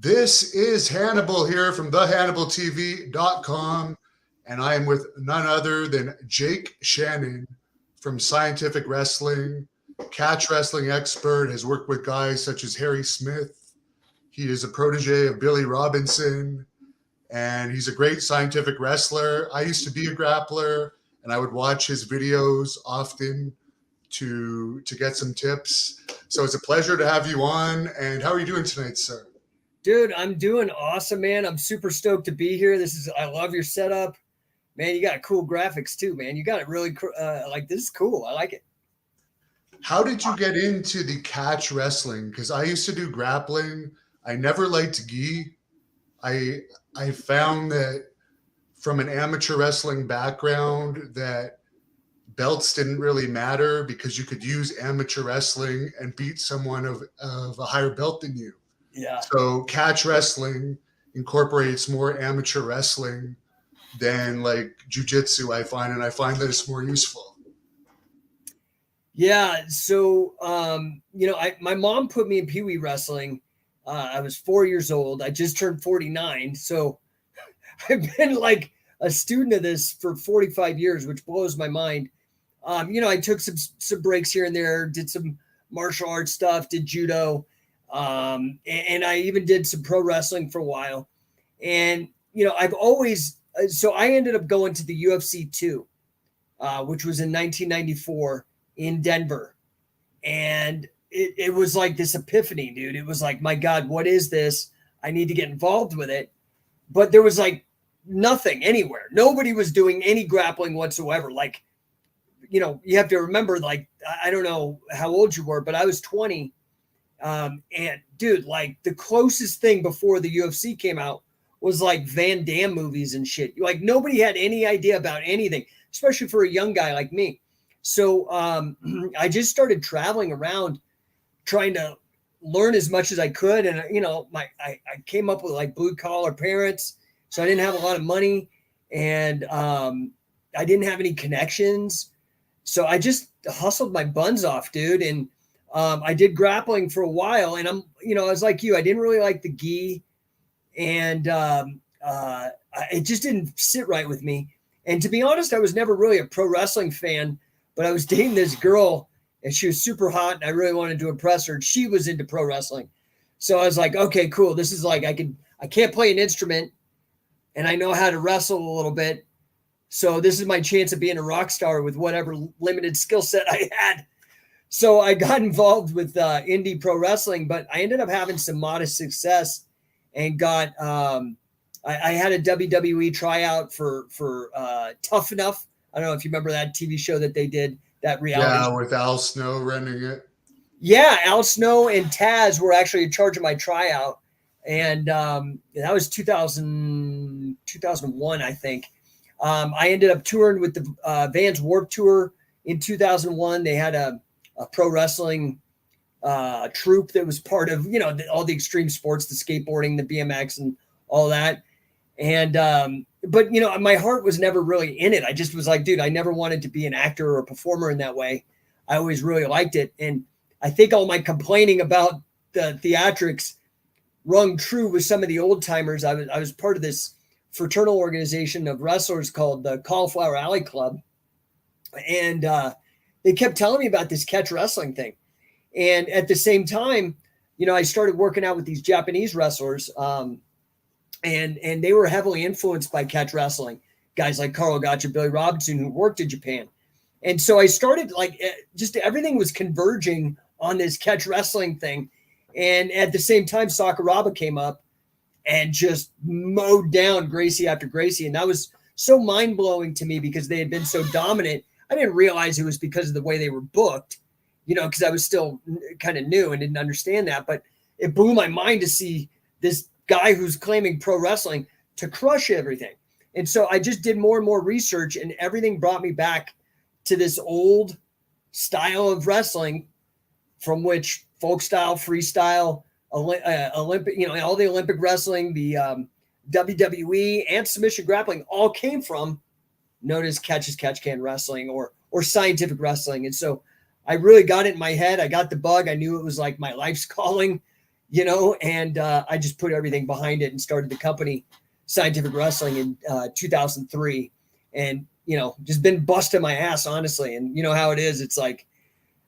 This is Hannibal here from thehannibaltv.com, and I am with none other than Jake Shannon from Scientific Wrestling, catch wrestling expert, has worked with guys such as Harry Smith. He is a protege of Billy Robinson, and he's a great scientific wrestler. I used to be a grappler, and I would watch his videos often to get some tips. So it's a pleasure to have you on. And how are you doing tonight, sir? Dude, I'm doing awesome, man. I'm super stoked to be here. I love your setup, man. You got cool graphics too, man. You got it really this is cool. I like it. How did you get into the catch wrestling? Because I used to do grappling. I never liked gi. I found that from an amateur wrestling background that belts didn't really matter because you could use amateur wrestling and beat someone of a higher belt than you. Yeah. So catch wrestling incorporates more amateur wrestling than like jujitsu, I find, and I find that it's more useful. Yeah. So, my mom put me in Pee Wee wrestling. I was 4 years old. I just turned 49. So I've been like a student of this for 45 years, which blows my mind. I took some breaks here and there, did some martial arts stuff, did judo. And I even did some pro wrestling for a while. And, I've always, so I ended up going to the UFC 2, which was in 1994 in Denver. And it was like this epiphany, dude. It was like, my God, what is this? I need to get involved with it. But there was like nothing anywhere. Nobody was doing any grappling whatsoever. Like, you have to remember, like, I don't know how old you were, but I was 20. And dude, like the closest thing before the UFC came out was like Van Damme movies and shit. Like nobody had any idea about anything, especially for a young guy like me. So I just started traveling around trying to learn as much as I could. And, I came up with like blue collar parents. So I didn't have a lot of money and I didn't have any connections. So I just hustled my buns off, dude. And I did grappling for a while, and I was like you. I didn't really like the gi, and it just didn't sit right with me. And to be honest, I was never really a pro wrestling fan, but I was dating this girl, and she was super hot, and I really wanted to impress her. And she was into pro wrestling, so I was like, okay, cool. This is like I can't play an instrument, and I know how to wrestle a little bit, so this is my chance of being a rock star with whatever limited skill set I had. So I got involved with indie pro wrestling, but I ended up having some modest success and got I had a WWE tryout for Tough Enough. I don't know if you remember that TV show that they did, that reality show. With Al Snow running it. Yeah, Al Snow and Taz were actually in charge of my tryout. And that was 2001, I think. I ended up touring with the Vans Warped Tour in 2001. They had a pro wrestling troupe that was part of, all the extreme sports, the skateboarding, the BMX and all that. And, but my heart was never really in it. I just was like, dude, I never wanted to be an actor or a performer in that way. I always really liked it. And I think all my complaining about the theatrics rung true with some of the old timers. I was part of this fraternal organization of wrestlers called the Cauliflower Alley Club. And, they kept telling me about this catch wrestling thing. And at the same time, I started working out with these Japanese wrestlers. And they were heavily influenced by catch wrestling. Guys like Karl Gotch and Billy Robinson who worked in Japan. And so I started just everything was converging on this catch wrestling thing. And at the same time, Sakuraba came up and just mowed down Gracie after Gracie. And that was so mind blowing to me because they had been so dominant. I didn't realize it was because of the way they were booked, because I was still kind of new and didn't understand that. But it blew my mind to see this guy who's claiming pro wrestling to crush everything. And so I just did more and more research, and everything brought me back to this old style of wrestling from which folk style, freestyle, Olympic, all the Olympic wrestling, the WWE and submission grappling all came from. Notice catch can wrestling or scientific wrestling. And so I really got it in my head. I got the bug. I knew it was like my life's calling. and I just put everything behind it and started the company Scientific Wrestling in 2003, and just been busting my ass, honestly. And you know how it is. It's like,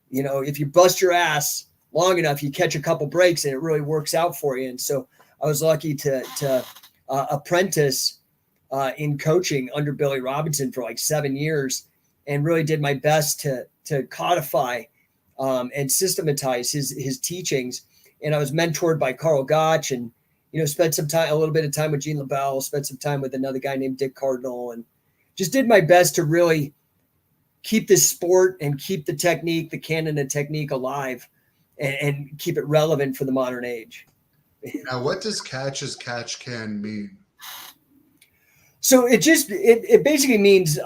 if you bust your ass long enough, you catch a couple breaks and it really works out for you. And so I was lucky to apprentice in coaching under Billy Robinson for like 7 years, and really did my best to codify and systematize his teachings. And I was mentored by Karl Gotch, and spent a little bit of time with Gene Labelle, spent some time with another guy named Dick Cardinal, and just did my best to really keep this sport and keep the technique, the canon of technique alive, and keep it relevant for the modern age. Now, what does catch as catch can mean? So it basically means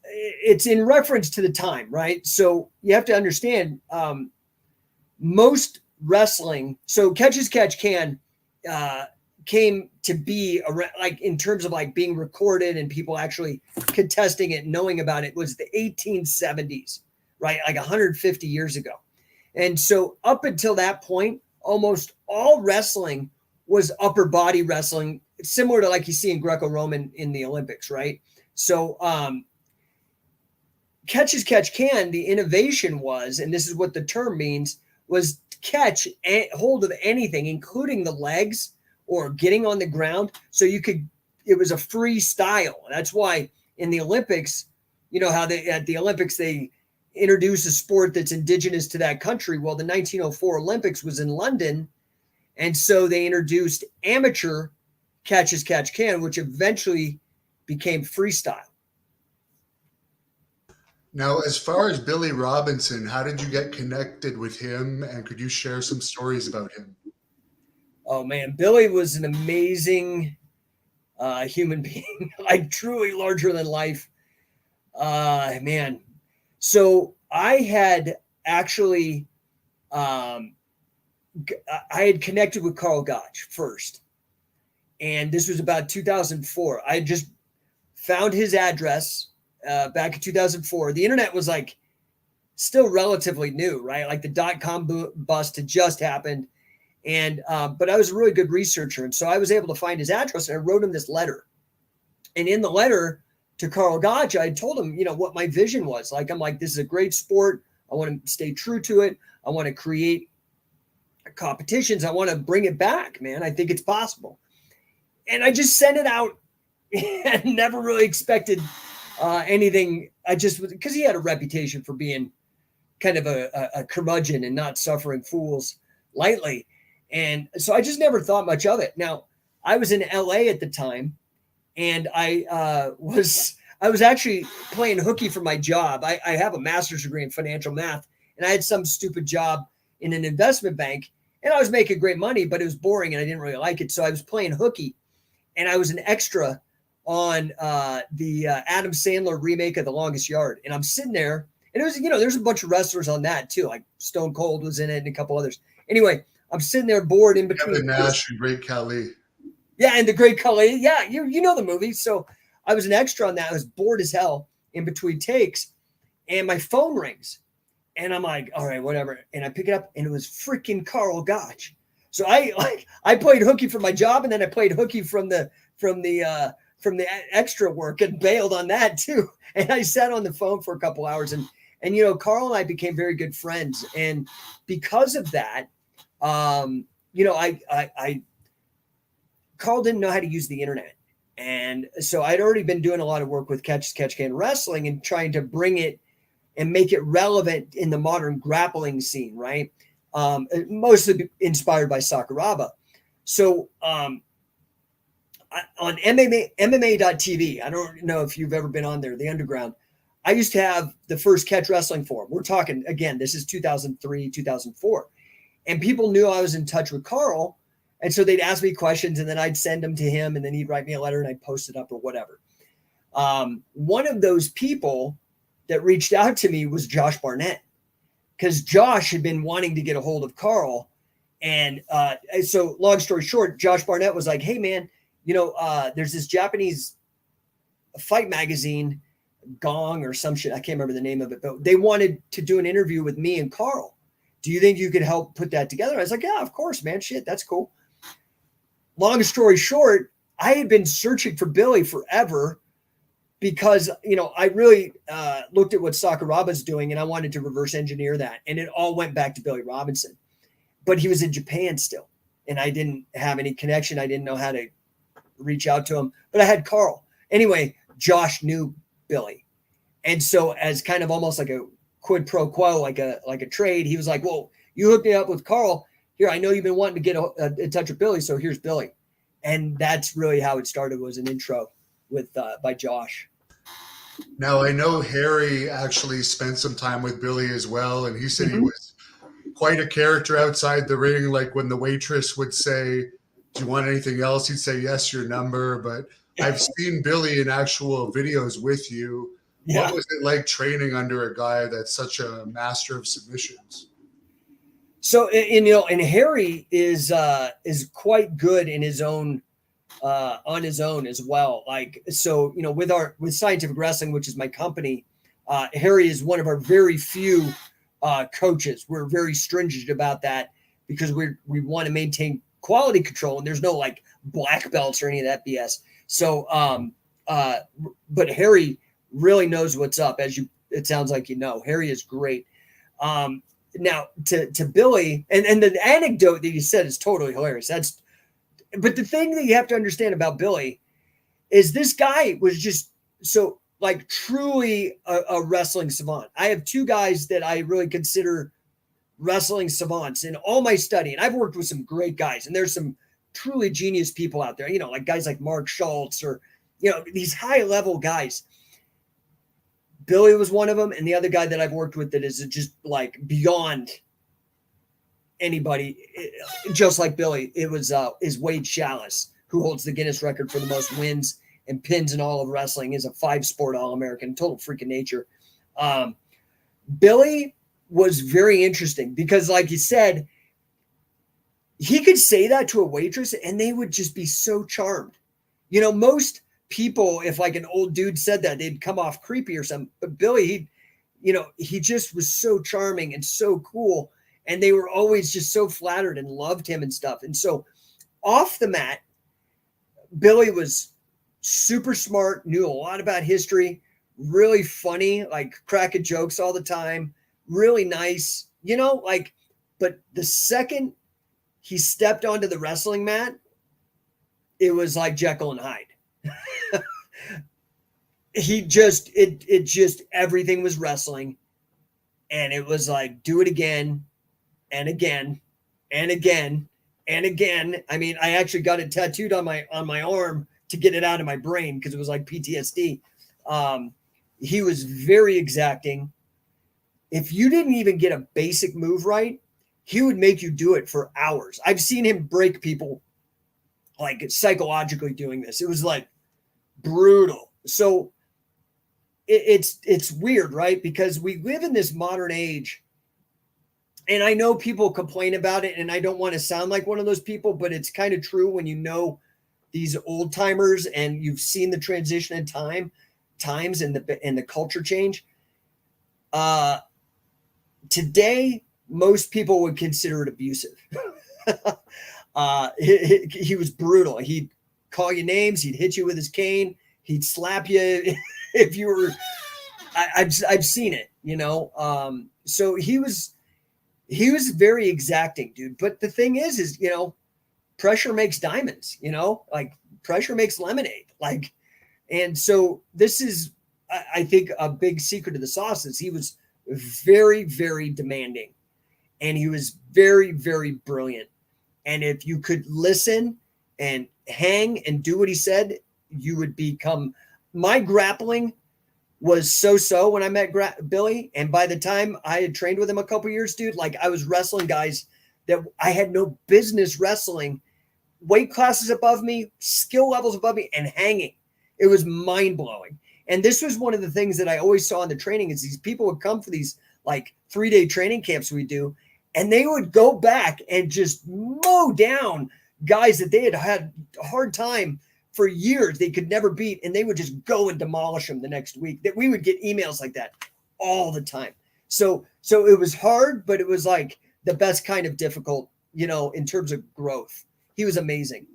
it's in reference to the time, right? So you have to understand most wrestling. So catch as catch can came to be like in terms of like being recorded and people actually contesting it, knowing about it, was the 1870s, right? Like 150 years ago. And so up until that point, almost all wrestling was upper body wrestling, similar to like you see in Greco-Roman in the Olympics, right? So catch as catch can, the innovation was, and this is what the term means, was catch hold of anything, including the legs or getting on the ground. So it was a freestyle. That's why in the Olympics, how at the Olympics, they introduce a sport that's indigenous to that country. Well, the 1904 Olympics was in London. And so they introduced amateur catch as catch can, which eventually became freestyle. Now, as far as Billy Robinson, how did you get connected with him? And could you share some stories about him? Oh, man. Billy was an amazing human being, like truly larger than life. Man. So I had actually, I had connected with Karl Gotch first. And this was about 2004. I just found his address back in 2004. The internet was like still relatively new, right? Like the .com bust had just happened. And, but I was a really good researcher. And so I was able to find his address, and I wrote him this letter. And in the letter to Karl Gotch, I told him, what my vision was. Like, I'm like, this is a great sport. I want to stay true to it. I want to create competitions. I want to bring it back, man. I think it's possible. And I just sent it out and never really expected anything. Because he had a reputation for being kind of a curmudgeon and not suffering fools lightly. And so I just never thought much of it. Now, I was in LA at the time, and I was actually playing hooky for my job. I have a master's degree in financial math, and I had some stupid job in an investment bank, and I was making great money, but it was boring and I didn't really like it. So I was playing hooky, and I was an extra on the Adam Sandler remake of The Longest Yard. And I'm sitting there, and it was, there's a bunch of wrestlers on that too. Like Stone Cold was in it and a couple others. Anyway, I'm sitting there bored in between. Kevin Nash and Great Khali. Yeah, and the Great Khali. Yeah, you know the movie. So I was an extra on that. I was bored as hell in between takes, and my phone rings, and I'm like, all right, whatever. And I pick it up, and it was freaking Karl Gotch. So I played hooky for my job, and then I played hooky from the extra work and bailed on that too. And I sat on the phone for a couple hours, and Karl and I became very good friends, and because of that, Karl didn't know how to use the internet. And so I'd already been doing a lot of work with catch as catch can wrestling and trying to bring it and make it relevant in the modern grappling scene, right? Mostly inspired by Sakuraba. So on MMA.tv, I don't know if you've ever been on there, the underground, I used to have the first catch wrestling forum. We're talking, again, this is 2003, 2004. And people knew I was in touch with Karl. And so they'd ask me questions, and then I'd send them to him, and then he'd write me a letter, and I'd post it up or whatever. One of those people that reached out to me was Josh Barnett, because Josh had been wanting to get a hold of Karl. And so long story short, Josh Barnett was like, hey, man, there's this Japanese fight magazine, Gong or some shit. I can't remember the name of it, but they wanted to do an interview with me and Karl. do you think you could help put that together? I was like, yeah, of course, man. Shit, that's cool. Long story short, I had been searching for Billy forever because, you know, I really looked at what Sakuraba's doing and I wanted to reverse engineer that. And it all went back to Billy Robinson. But he was in Japan still. And I didn't have any connection. I didn't know how to reach out to him. But I had Karl. Anyway, Josh knew Billy. And so as kind of almost like a quid pro quo, like a trade, he was like, well, you hooked me up with Karl. Here, I know you've been wanting to get in touch with Billy, so here's Billy. And that's really how it started, was an intro with by Josh. Now, I know Harry actually spent some time with Billy as well, and he said he was quite a character outside the ring. Like when the waitress would say, do you want anything else? He'd say, yes, your number. But I've seen Billy in actual videos with you. Yeah. What was it like training under a guy that's such a master of submissions? So, and you know, and Harry is quite good in his own, on his own as well. Like, so, you know, with Scientific Wrestling, which is my company, Harry is one of our very few coaches. We're very stringent about that because we want to maintain quality control, and there's no like black belts or any of that BS. So, but Harry really knows what's up, it sounds like, you know. Harry is great. Now to Billy, and the anecdote that you said is totally hilarious. But the thing that you have to understand about Billy is this guy was just so like truly a wrestling savant. I have two guys that I really consider wrestling savants in all my study. And I've worked with some great guys, and there's some truly genius people out there, you know, like guys like Mark Schultz or, you know, these high level guys. Billy was one of them. And the other guy that I've worked with that is just like beyond anybody, just like Billy, is Wade Chalice, who holds the Guinness record for the most wins and pins in all of wrestling, is a 5-sport All-American, total freak of nature. Billy was very interesting because, like you said, he could say that to a waitress and they would just be so charmed. You know, most people, if like an old dude said that, they'd come off creepy or something. But Billy, he just was so charming and so cool. And they were always just so flattered and loved him and stuff. And so off the mat, Billy was super smart, knew a lot about history, really funny, like cracking jokes all the time, really nice, you know, like, but the second he stepped onto the wrestling mat, it was like Jekyll and Hyde. It just everything was wrestling, and it was like, do it again and again and again and again. I mean, I actually got it tattooed on my arm to get it out of my brain because it was like PTSD. He was very exacting. If you didn't even get a basic move right, he would make you do it for hours. I've seen him break people like psychologically doing this. It was like brutal. So it's weird, right? Because we live in this modern age, and I know people complain about it, and I don't want to sound like one of those people, but it's kind of true when you know these old timers and you've seen the transition in times and the culture change. Today, most people would consider it abusive. He was brutal. He'd call you names. He'd hit you with his cane. He'd slap you if you were. I've seen it, you know. So he was very exacting, dude. But the thing is, you know, pressure makes diamonds. You know, like pressure makes lemonade. Like, and so this is, I think, a big secret of the sauce is he was very, very demanding, and he was very, very brilliant. And if you could listen and hang and do what he said, you would become. My grappling was so when I met Billy. And by the time I had trained with him a couple years, dude, like I was wrestling guys that I had no business wrestling, weight classes above me, skill levels above me, and hanging. It was mind blowing. And this was one of the things that I always saw in the training is these people would come for these like 3-day training camps we do, and they would go back and just mow down guys that they had a hard time for years they could never beat, and they would just go and demolish them the next week. That we would get emails like that all the time. So it was hard, but it was like the best kind of difficult, you know, in terms of growth. He was amazing.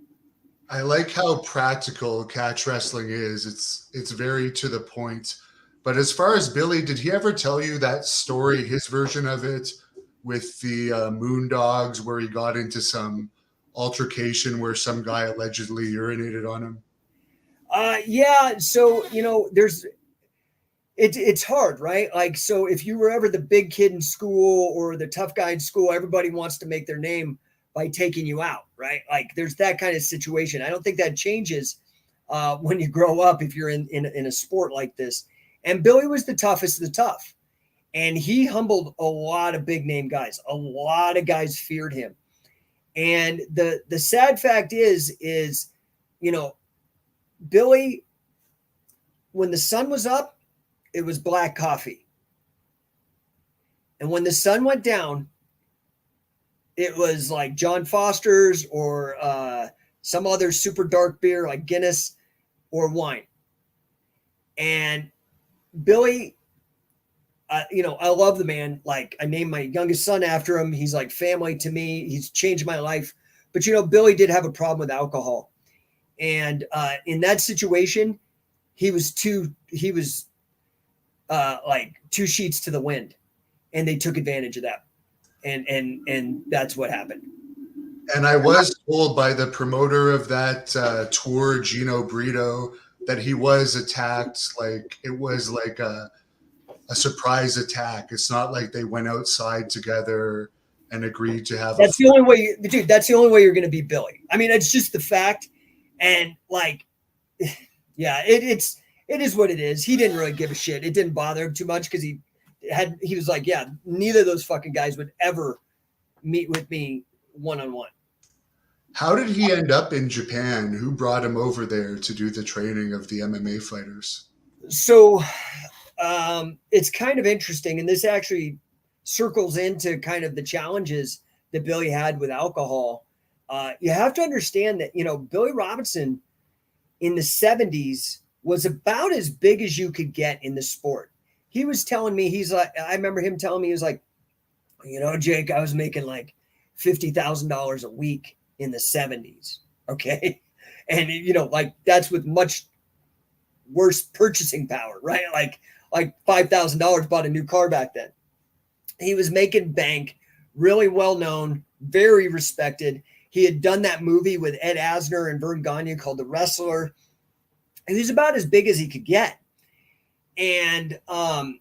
I like how practical catch wrestling is. It's very to the point. But as far as Billy, did he ever tell you that story, his version of it, with the Moondogs, where he got into some altercation where some guy allegedly urinated on him? Yeah. So, you know, it's hard, right? Like, so if you were ever the big kid in school or the tough guy in school, everybody wants to make their name by taking you out, right? Like, there's that kind of situation. I don't think that changes when you grow up if you're in a sport like this. And Billy was the toughest of the tough, and he humbled a lot of big name guys. A lot of guys feared him. And the sad fact is, you know, Billy, when the sun was up, it was black coffee. And when the sun went down, it was like John Foster's or some other super dark beer like Guinness or wine. And Billy, you know, I love the man. Like, I named my youngest son after him. He's like family to me. He's changed my life. But, you know, Billy did have a problem with alcohol. And in that situation, he was like two sheets to the wind, and they took advantage of that. And that's what happened. And I was told by the promoter of that tour, Gino Brito, that he was attacked. Like, it was like a surprise attack. It's not like they went outside together and agreed to have. That's the only way, dude. That's the only way you're going to beat Billy. I mean, it's just the fact. And like, yeah, it is what it is. He didn't really give a shit. It didn't bother him too much because he was like, yeah, neither of those fucking guys would ever meet with me one-on-one. How did he end up in Japan? Who brought him over there to do the training of the MMA fighters? So it's kind of interesting. And this actually circles into kind of the challenges that Billy had with alcohol. You have to understand that, you know, Billy Robinson in the 70s was about as big as you could get in the sport. He was telling me, he's like, I remember him telling me, he was like, you know, Jake, I was making like $50,000 a week in the 70s. Okay. And, you know, like, that's with much worse purchasing power, right? Like $5,000 bought a new car back then. He was making bank, really well known, very respected. He had done that movie with Ed Asner and Vern Gagne called The Wrestler. He was about as big as he could get. And I'm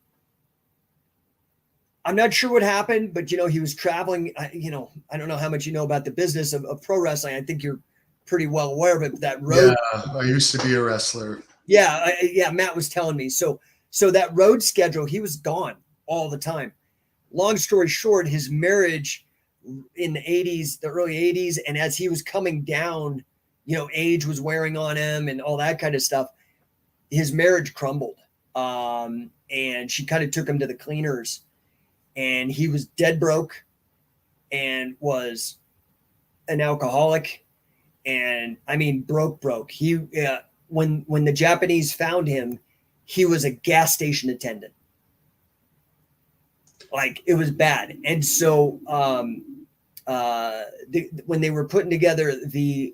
not sure what happened, but, you know, he was traveling. You know, I don't know how much you know about the business of pro wrestling. I think you're pretty well aware of it. But that road. Yeah, I used to be a wrestler. Yeah, yeah. Matt was telling me. So that road schedule, he was gone all the time. Long story short, his marriage in the 80s, the early 80s, and as he was coming down, you know, age was wearing on him and all that kind of stuff, his marriage crumbled. And she kind of took him to the cleaners, and he was dead broke and was an alcoholic. And I mean, broke. He, when the Japanese found him, he was a gas station attendant. Like, it was bad. And so, when they were putting together the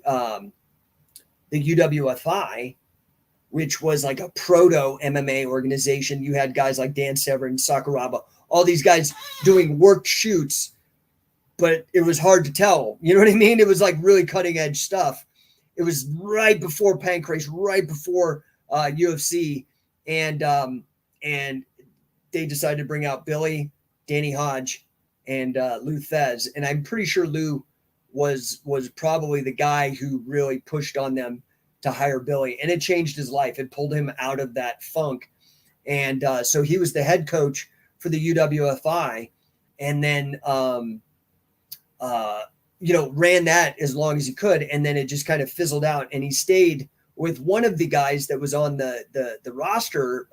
UWFI, which was like a proto MMA organization, you had guys like Dan Severn, Sakuraba, all these guys doing worked shoots, but it was hard to tell. You know what I mean? It was like really cutting edge stuff. It was right before Pancrase, right before UFC, and they decided to bring out Billy, Danny Hodge, and Lou Thez. And I'm pretty sure Lou was probably the guy who really pushed on them to hire Billy, and it changed his life. It pulled him out of that funk. And so he was the head coach for the UWFI, and then, you know, ran that as long as he could. And then it just kind of fizzled out, and he stayed with one of the guys that was on the roster,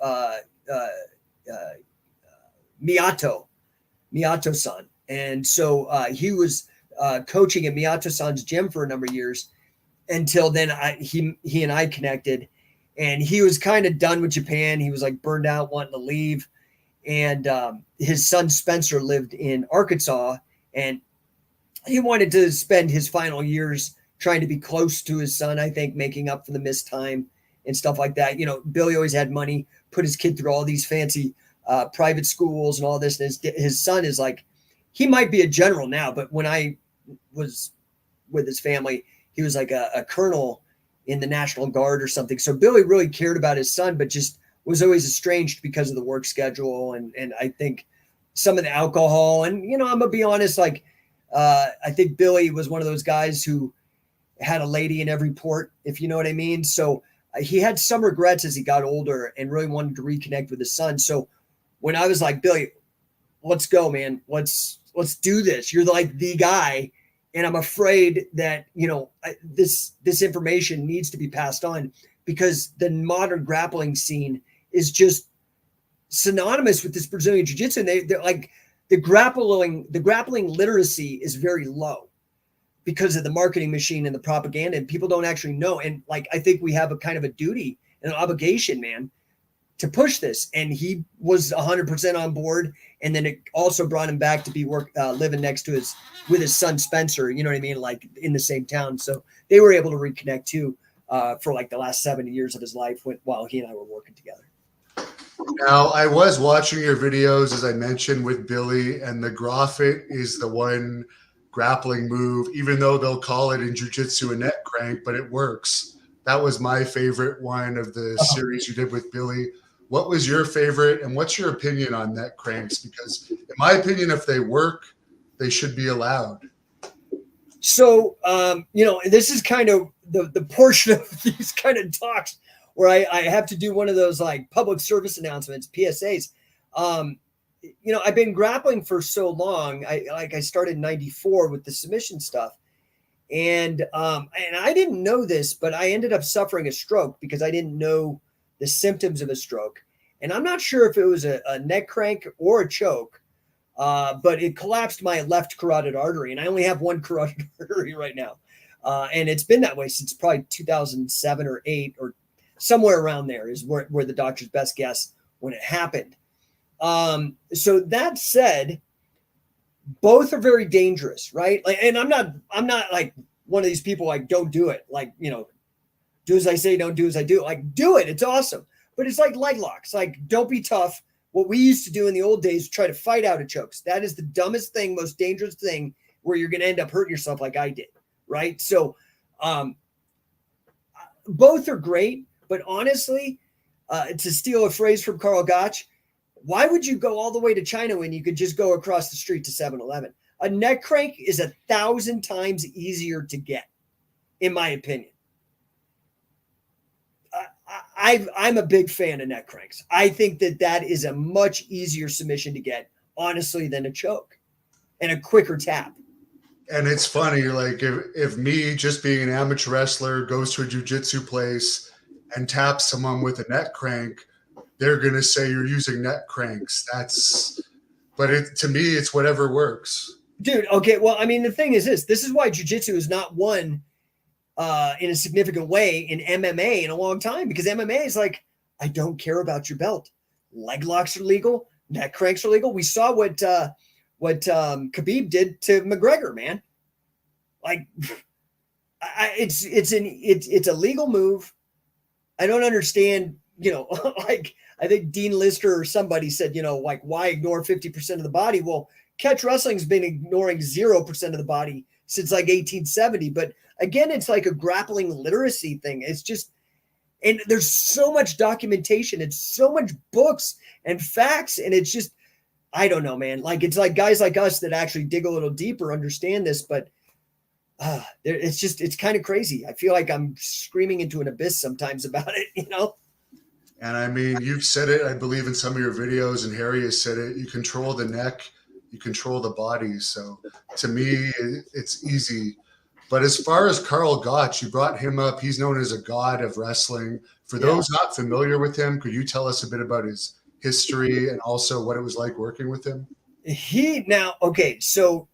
Miyato-san. And so he was coaching at Miyato-san's gym for a number of years until then he and I connected, and he was kind of done with Japan. He was like burned out, wanting to leave. And his son Spencer lived in Arkansas, And he wanted to spend his final years trying to be close to his son, I think, making up for the missed time and stuff like that. You know, Billy always had money, put his kid through all these fancy private schools and all this. And his son is like, he might be a general now, but when I was with his family, he was like a colonel in the National Guard or something. So Billy really cared about his son, but just was always estranged because of the work schedule. And I think some of the alcohol, and, you know, I'm gonna be honest, like, I think Billy was one of those guys who had a lady in every port, if you know what I mean. So he had some regrets as he got older and really wanted to reconnect with his son. So when I was like, Billy, let's go, man, let's do this. You're like the guy. And I'm afraid that, you know, this information needs to be passed on, because the modern grappling scene is just synonymous with this Brazilian jiu-jitsu. And they're like, the grappling literacy is very low because of the marketing machine and the propaganda, and people don't actually know. And like, I think we have a kind of a duty and an obligation, man, to push this. And he was 100% on board. And then it also brought him back to be living next to with his son, Spencer, you know what I mean? Like in the same town. So they were able to reconnect too, for like the last 70 years of his life while he and I were working together. Now, I was watching your videos, as I mentioned, with Billy, and the Graffit is the one grappling move, even though they'll call it in jiu-jitsu a neck crank, but it works. That was my favorite one of the series you did with Billy. What was your favorite, and what's your opinion on neck cranks? Because in my opinion, if they work, they should be allowed. So, you know, this is kind of the portion of these kind of talks where I have to do one of those like public service announcements, PSAs. You know, I've been grappling for so long. I started in '94 with the submission stuff. And I didn't know this, but I ended up suffering a stroke because I didn't know the symptoms of a stroke. And I'm not sure if it was a neck crank or a choke, but it collapsed my left carotid artery. And I only have one carotid artery right now. And it's been that way since probably 2007 or 8 or somewhere around there is where the doctor's best guess when it happened. So that said, both are very dangerous, right? Like, and I'm not like one of these people like, don't do it. Like, you know, do as I say, don't do as I do. Like, do it. It's awesome. But it's like leg locks. Like, don't be tough. What we used to do in the old days, try to fight out of chokes. That is the dumbest thing, most dangerous thing, where you're going to end up hurting yourself like I did, right? So both are great. But honestly, to steal a phrase from Karl Gotch, why would you go all the way to China when you could just go across the street to 7-Eleven? A neck crank is 1,000 times easier to get, in my opinion. I'm a big fan of neck cranks. I think that is a much easier submission to get, honestly, than a choke and a quicker tap. And it's funny, like if me, just being an amateur wrestler, goes to a jiu-jitsu place and taps someone with a neck crank, they're going to say you're using neck cranks. But to me, it's whatever works. Dude, okay. Well, I mean, the thing is this is why jiu-jitsu is not won in a significant way in MMA in a long time, because MMA is like, I don't care about your belt. Leg locks are legal. Neck cranks are legal. We saw what Khabib did to McGregor, man. Like, it's a legal move. I don't understand, you know, like I think Dean Lister or somebody said, you know, like, why ignore 50% of the body? Well, catch wrestling's been ignoring 0% of the body since like 1870. But again, it's like a grappling literacy thing. It's just, and there's so much documentation. It's so much books and facts. And it's just, I don't know, man. Like, it's like guys like us that actually dig a little deeper understand this, but it's kind of crazy. I feel like I'm screaming into an abyss sometimes about it, you know? And I mean, you've said it, I believe, in some of your videos, and Harry has said it. You control the neck, you control the body. So to me, it's easy. But as far as Karl Gotch, you brought him up. He's known as a god of wrestling. For those not familiar with him, could you tell us a bit about his history and also what it was like working with him? So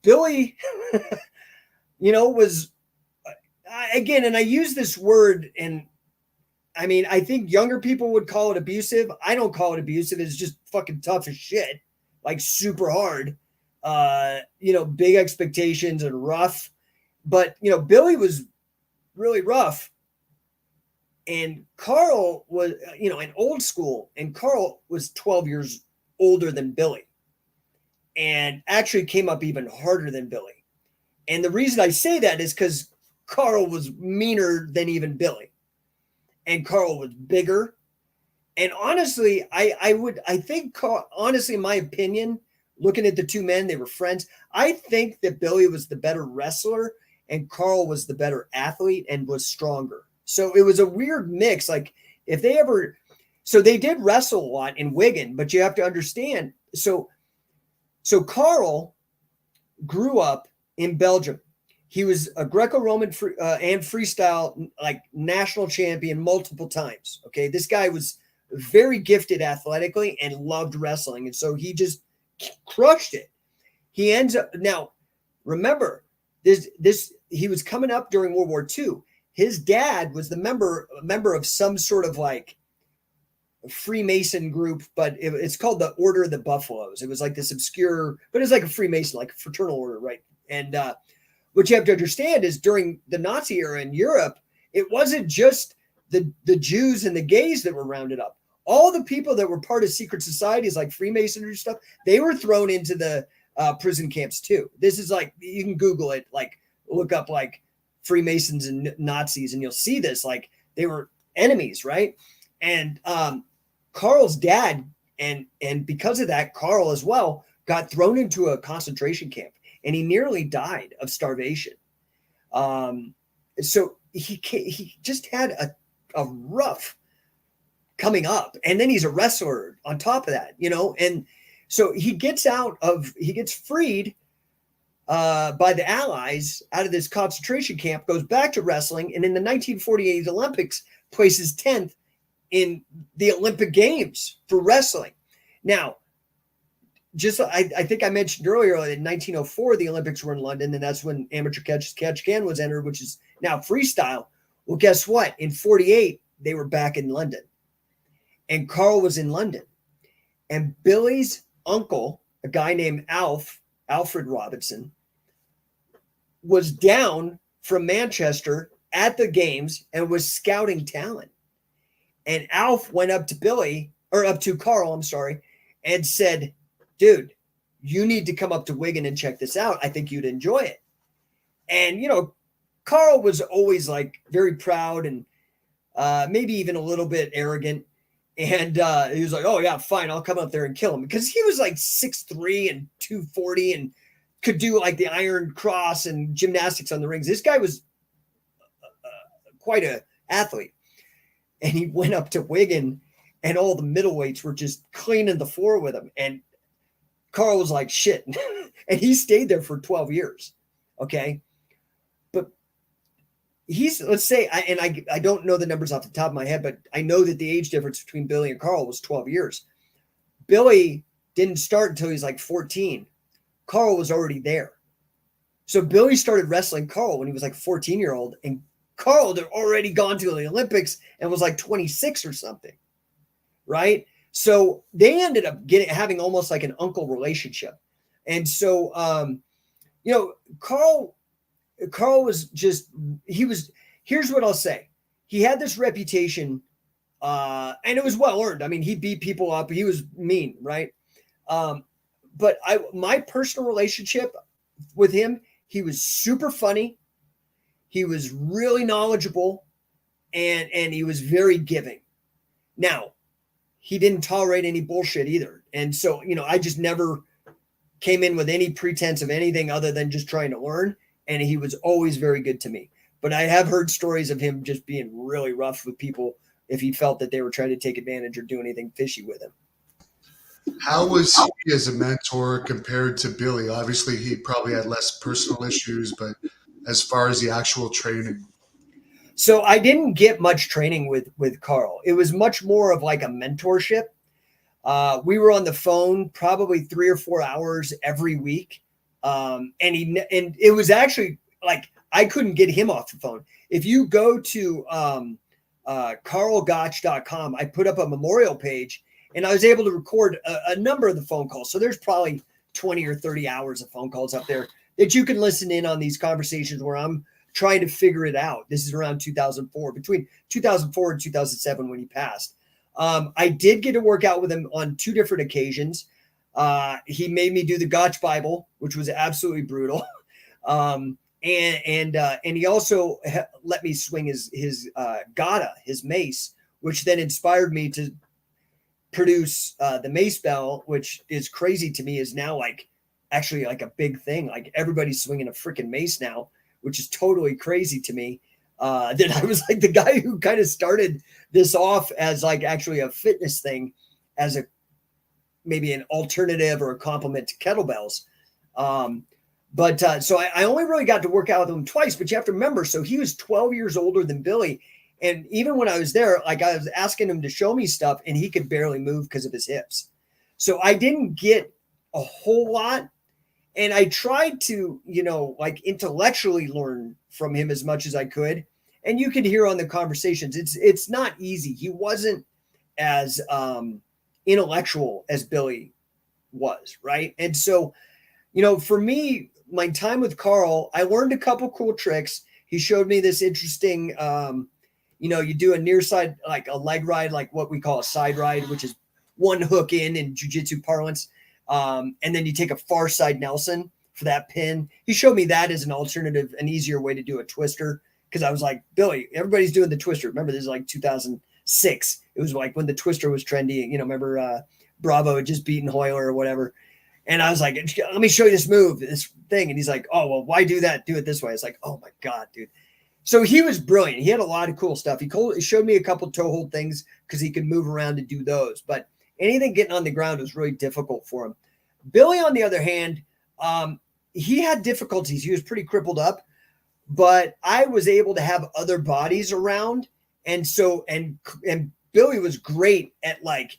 Billy, you know, was, again, and I use this word, and I mean, I think younger people would call it abusive. I don't call it abusive. It's just fucking tough as shit, like super hard. big expectations and rough. But, Billy was really rough. And Karl was, an old school. And Karl was 12 years older than Billy. And actually came up even harder than Billy. And the reason I say that is because Karl was meaner than even Billy. And Karl was bigger. And honestly, I think Karl, honestly, in my opinion, looking at the two men, they were friends. I think that Billy was the better wrestler and Karl was the better athlete and was stronger. So it was a weird mix. Like if they ever, so they did wrestle a lot in Wigan, but you have to understand. So Karl grew up in Belgium. He was a Greco-Roman and freestyle like national champion multiple times. Okay, this guy was very gifted athletically and loved wrestling, and so he just crushed it. He ends up now. Remember this. He was coming up during World War II. His dad was a member of some sort of like Freemason group, but it's called the Order of the Buffaloes. It was like this obscure, but it's like a Freemason, like a fraternal order, right? And what you have to understand is during the Nazi era in Europe, it wasn't just the Jews and the gays that were rounded up. All the people that were part of secret societies like Freemasonry stuff, they were thrown into the prison camps too. This is like, you can Google it, like look up like Freemasons and Nazis, and you'll see this, like they were enemies, right? And Karl's dad, and because of that, Karl as well got thrown into a concentration camp, and he nearly died of starvation. So he just had a rough coming up, and then he's a wrestler on top of that, and so he gets freed by the Allies out of this concentration camp, goes back to wrestling, and in the 1948 Olympics places 10th in the Olympic Games for wrestling. Now, just I think I mentioned earlier in 1904 the Olympics were in London, and that's when amateur catch can was entered, which is now freestyle. Well, guess what? In 48 they were back in London, and Karl was in London, and Billy's uncle, a guy named Alfred Robinson, was down from Manchester at the games and was scouting talent. And Alf went up to Karl, I'm sorry, and said, dude, you need to come up to Wigan and check this out. I think you'd enjoy it. And, Karl was always like very proud and maybe even a little bit arrogant. And he was like, oh, yeah, fine, I'll come up there and kill him. Because he was like 6'3" and 240 and could do like the Iron Cross and gymnastics on the rings. This guy was quite an athlete. And he went up to Wigan, and all the middleweights were just cleaning the floor with him. And Karl was like, shit. And he stayed there for 12 years. Okay. But let's say, I don't know the numbers off the top of my head, but I know that the age difference between Billy and Karl was 12 years. Billy didn't start until he was like 14. Karl was already there. So Billy started wrestling Karl when he was like 14-year-old, and Karl had already gone to the Olympics and was like 26 or something, right? So they ended up having almost like an uncle relationship. And so, Karl was just, here's what I'll say. He had this reputation, and it was well earned. I mean, he beat people up. He was mean, right? But my personal relationship with him, he was super funny. He was really knowledgeable, and he was very giving. Now, he didn't tolerate any bullshit either. And so, I just never came in with any pretense of anything other than just trying to learn. And he was always very good to me. But I have heard stories of him just being really rough with people if he felt that they were trying to take advantage or do anything fishy with him. How was he as a mentor compared to Billy? Obviously, he probably had less personal issues, but as far as the actual training. So I didn't get much training with Karl. It was much more of like a mentorship. We were on the phone probably 3 or 4 hours every week. And it was actually like, I couldn't get him off the phone. If you go to karlgotch.com, I put up a memorial page, and I was able to record a number of the phone calls. So there's probably 20 or 30 hours of phone calls up there that you can listen in on these conversations where I'm trying to figure it out. This is around 2004, between 2004 and 2007 when he passed. I did get to work out with him on 2 different occasions. He made me do the Gotch Bible, which was absolutely brutal. And he also let me swing his gata, his mace, which then inspired me to produce the mace bell, which is crazy to me, is now like actually like a big thing. Like everybody's swinging a freaking mace now, which is totally crazy to me. That I was like the guy who kind of started this off as like actually a fitness thing, as a maybe an alternative or a complement to kettlebells. So I only really got to work out with him twice, but you have to remember, so he was 12 years older than Billy. And even when I was there, like I was asking him to show me stuff and he could barely move because of his hips. So I didn't get a whole lot. And I tried to, like intellectually learn from him as much as I could. And you can hear on the conversations, it's not easy. He wasn't as intellectual as Billy was, right? And so, for me, my time with Karl, I learned a couple cool tricks. He showed me this interesting, you do a near side, like a leg ride, like what we call a side ride, which is one hook in jiu-jitsu parlance. And then you take a far side Nelson for that pin. He showed me that as an alternative, an easier way to do a twister. Cause I was like, Billy, everybody's doing the twister. Remember, this is like 2006. It was like when the twister was trendy, remember Bravo had just beaten Hoyler or whatever. And I was like, let me show you this move, this thing. And he's like, oh, well, why do that? Do it this way. It's like, oh my God, dude. So he was brilliant. He had a lot of cool stuff. He showed me a couple toe hold things because he could move around and do those. But anything getting on the ground was really difficult for him. Billy, on the other hand, he had difficulties. He was pretty crippled up, but I was able to have other bodies around. And so, and Billy was great at like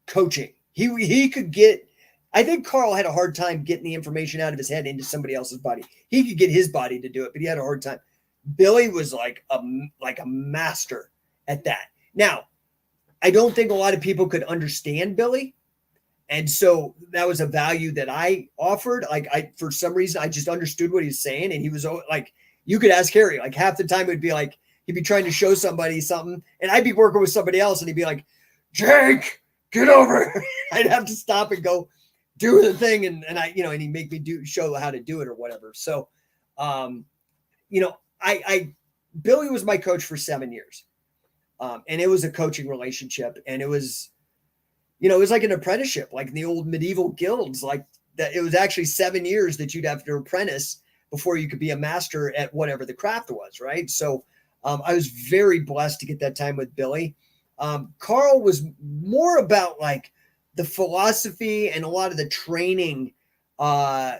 coaching. He could get, I think Karl had a hard time getting the information out of his head into somebody else's body. He could get his body to do it, but he had a hard time. Billy was like a master at that. Now, I don't think a lot of people could understand Billy. And so that was a value that I offered. Like for some reason, I just understood what he was saying. And he was like, you could ask Harry, like half the time it would be like, he'd be trying to show somebody something and I'd be working with somebody else and he'd be like, Jake, get over. I'd have to stop and go do the thing. And and he'd make me show how to do it or whatever. So, Billy was my coach for 7 years. And it was a coaching relationship, and it was like an apprenticeship, like in the old medieval guilds, like that. It was actually 7 years that you'd have to apprentice before you could be a master at whatever the craft was. Right. So, I was very blessed to get that time with Billy. Karl was more about like the philosophy and a lot of the training. I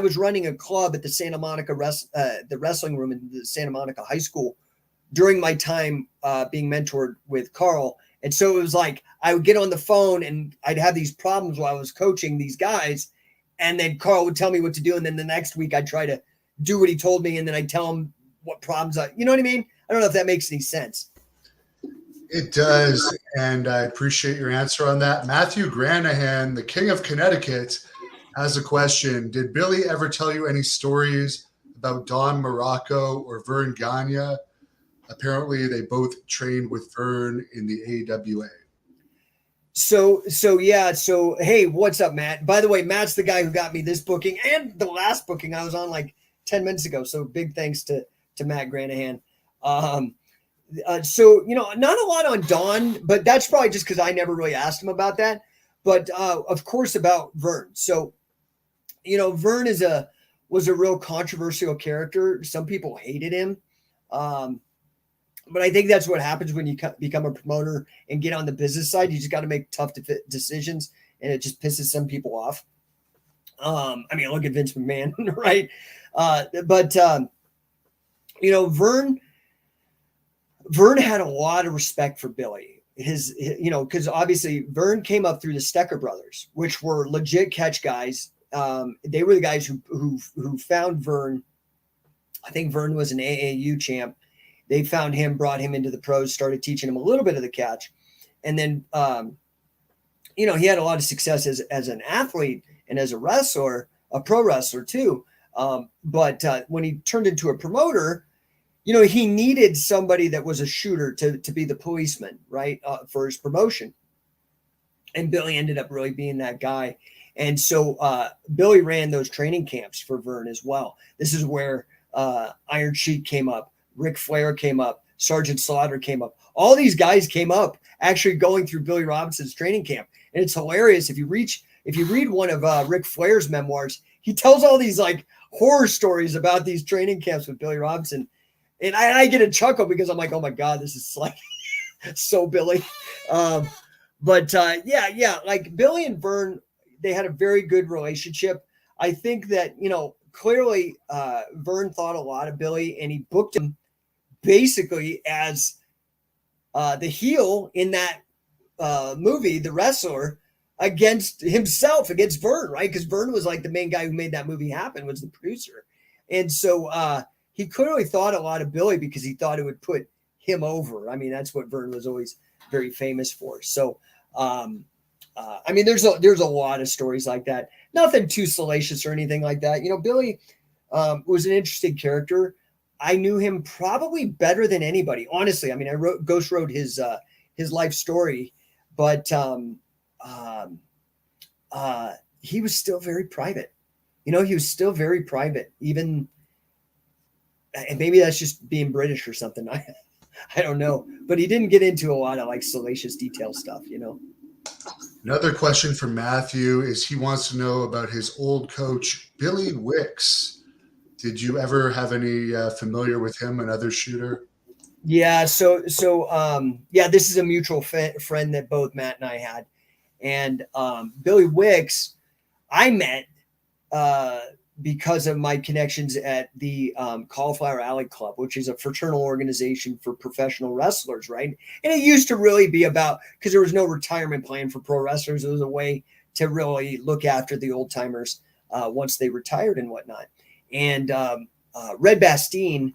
was running a club at the Santa Monica the wrestling room in the Santa Monica High School during my time being mentored with Karl. And so it was like I would get on the phone and I'd have these problems while I was coaching these guys. And then Karl would tell me what to do. And then the next week I'd try to do what he told me. And then I'd tell him what problems you know what I mean? I don't know if that makes any sense. It does. And I appreciate your answer on that. Matthew Granahan, the King of Connecticut, has a question. Did Billy ever tell you any stories about Don Morocco or Vern Gagne? Apparently, they both trained with Vern in the AWA. So yeah. So, hey, what's up, Matt? By the way, Matt's the guy who got me this booking and the last booking I was on like 10 minutes ago. So big thanks to Matt Granahan. So, not a lot on Don, but that's probably just because I never really asked him about that. But of course about Vern. So, Vern was a real controversial character. Some people hated him. But I think that's what happens when you become a promoter and get on the business side. You just got to make tough decisions, and it just pisses some people off. Look at Vince McMahon, right? Vern had a lot of respect for Billy. Because obviously Vern came up through the Stecker brothers, which were legit catch guys. They were the guys who found Vern. I think Vern was an AAU champ. They found him, brought him into the pros, started teaching him a little bit of the catch. And then you know, he had a lot of success as an athlete and as a wrestler, a pro wrestler too. But when he turned into a promoter, you know, he needed somebody that was a shooter to be the policeman, right, for his promotion. And Billy ended up really being that guy. And so Billy ran those training camps for Vern as well. This is where Iron Sheik came up, Ric Flair came up, Sergeant Slaughter came up. All these guys came up actually going through Billy Robinson's training camp. And it's hilarious. If you read one of Ric Flair's memoirs, he tells all these like horror stories about these training camps with Billy Robinson. And I get a chuckle because I'm like, oh my God, this is like so Billy. Yeah, like Billy and Vern, they had a very good relationship. I think that, you know, clearly Vern thought a lot of Billy, and he booked him basically as the heel in that movie, The Wrestler, against himself, against Vern, right? Because Vern was like the main guy who made that movie happen, was the producer. And so he clearly thought a lot of Billy because he thought it would put him over. I mean, that's what Vern was always very famous for. So, I mean, there's a lot of stories like that. Nothing too salacious or anything like that. You know, Billy was an interesting character. I knew him probably better than anybody, honestly. I mean, I Ghost wrote his life story, but he was still very private. You know, he was still very private, even, and maybe that's just being British or something. I don't know, but he didn't get into a lot of like salacious detail stuff, you know. Another question from Matthew is he wants to know about his old coach, Billy Wicks. Did you ever have any familiar with him, another shooter? Yeah. So yeah, this is a mutual friend that both Matt and I had. And Billy Wicks, I met because of my connections at the Cauliflower Alley Club, which is a fraternal organization for professional wrestlers, right? And it used to really be about, because there was no retirement plan for pro wrestlers. It was a way to really look after the old timers once they retired and whatnot. And Red Bastien,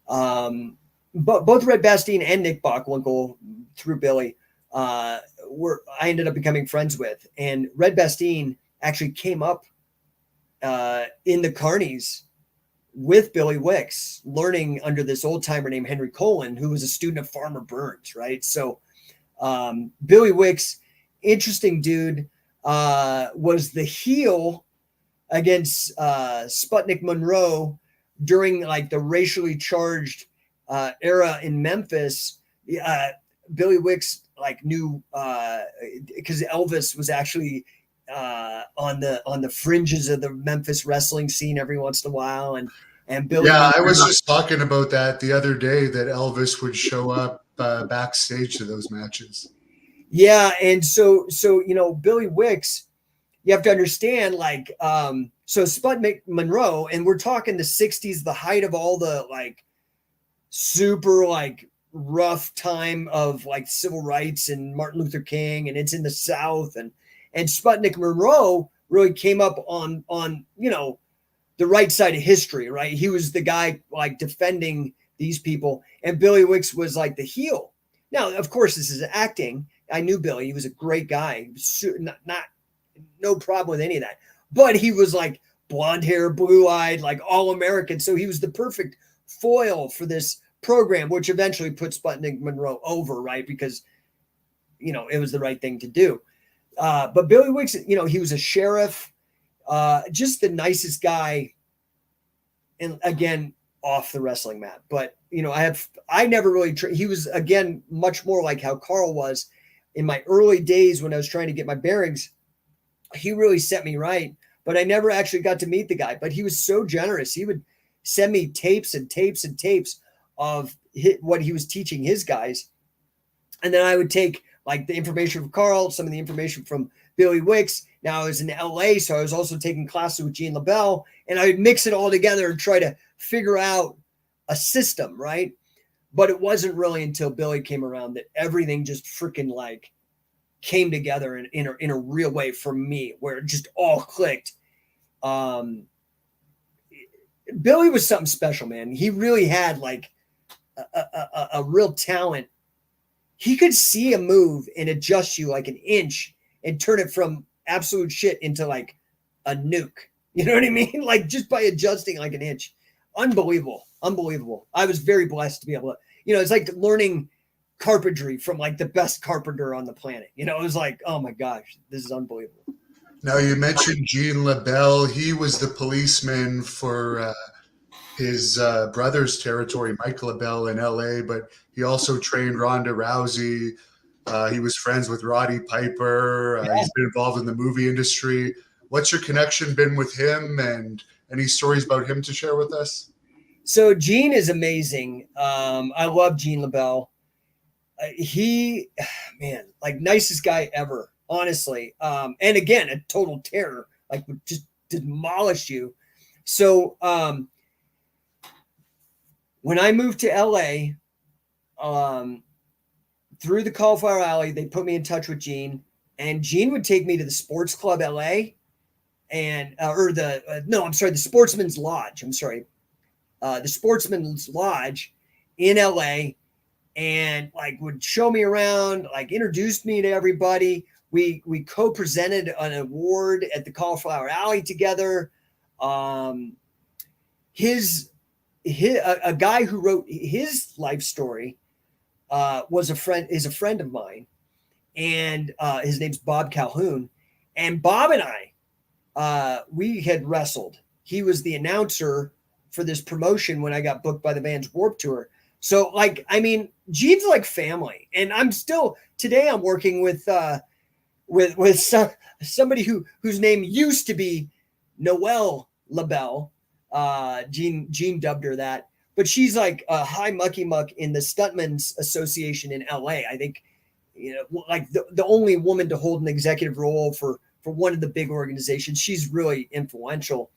both Red Bastien and Nick Bockwinkel through Billy, I ended up becoming friends with. And Red Bastien actually came up in the Carnies with Billy Wicks, learning under this old timer named Henry Colin, who was a student of Farmer Burns, right? So Billy Wicks, interesting dude, was the heel against Sputnik Monroe during like the racially charged era in Memphis. Billy Wicks like knew because Elvis was actually on the fringes of the Memphis wrestling scene every once in a while, and Billy. Yeah, I was just talking about that the other day, that Elvis would show up backstage to those matches. Yeah, and so you know, Billy Wicks, you have to understand, like, so Sputnik Monroe, and we're talking the 60s, the height of all the like super like rough time of like civil rights and Martin Luther King, and it's in the South, and Sputnik Monroe really came up on you know, the right side of history, right? He was the guy like defending these people, and Billy Wicks was like the heel. Now, of course, this is acting. I knew Billy; he was a great guy. He was not no problem with any of that. But he was like blonde hair, blue eyed, like all American. So he was the perfect foil for this program, which eventually put Sputnik Monroe over, right? Because, you know, it was the right thing to do. But Billy Wicks, you know, he was a sheriff, just the nicest guy. And again, off the wrestling mat. But, you know, I never really, he was, again, much more like how Karl was in my early days when I was trying to get my bearings. He really set me right, but I never actually got to meet the guy. But he was so generous. He would send me tapes and tapes and tapes of what he was teaching his guys. And then I would take like the information from Karl, some of the information from Billy Wicks. Now I was in LA, so I was also taking classes with Gene Labelle, and I would mix it all together and try to figure out a system, right? But it wasn't really until Billy came around that everything just freaking like came together in a real way for me, where it just all clicked. Billy was something special, man. He really had like a real talent. He could see a move and adjust you like an inch and turn it from absolute shit into like a nuke. You know what I mean? Like just by adjusting like an inch. Unbelievable. Unbelievable. I was very blessed to be able to, it's like learning carpentry from like the best carpenter on the planet. It was like, oh my gosh, this is unbelievable. Now you mentioned Gene Labelle. He was the policeman for his brother's territory, Mike Labelle in LA, but he also trained Ronda Rousey. He was friends with Roddy Piper. He's been involved in the movie industry. What's your connection been with him, and any stories about him to share with us? So Gene is amazing. I love Gene Labelle. He, man, like nicest guy ever, honestly. And again, a total terror, like would just demolish you. So when I moved to LA, through the Cauliflower Alley, they put me in touch with Gene, and Gene would take me to the Sports Club LA and the Sportsman's Lodge. The Sportsman's Lodge in LA, and like would show me around, like introduced me to everybody. We co-presented an award at the Cauliflower Alley together. A guy who wrote his life story is a friend of mine, and his name's Bob Calhoun. And Bob and I, we had wrestled. He was the announcer for this promotion when I got booked by the Vans Warped Tour. So like, I mean, Gene's like family, and I'm working with somebody whose name used to be Noelle Labelle. Gene dubbed her that, but she's like a high mucky muck in the Stuntmen's Association in LA. I think, like the only woman to hold an executive role for one of the big organizations. She's really influential.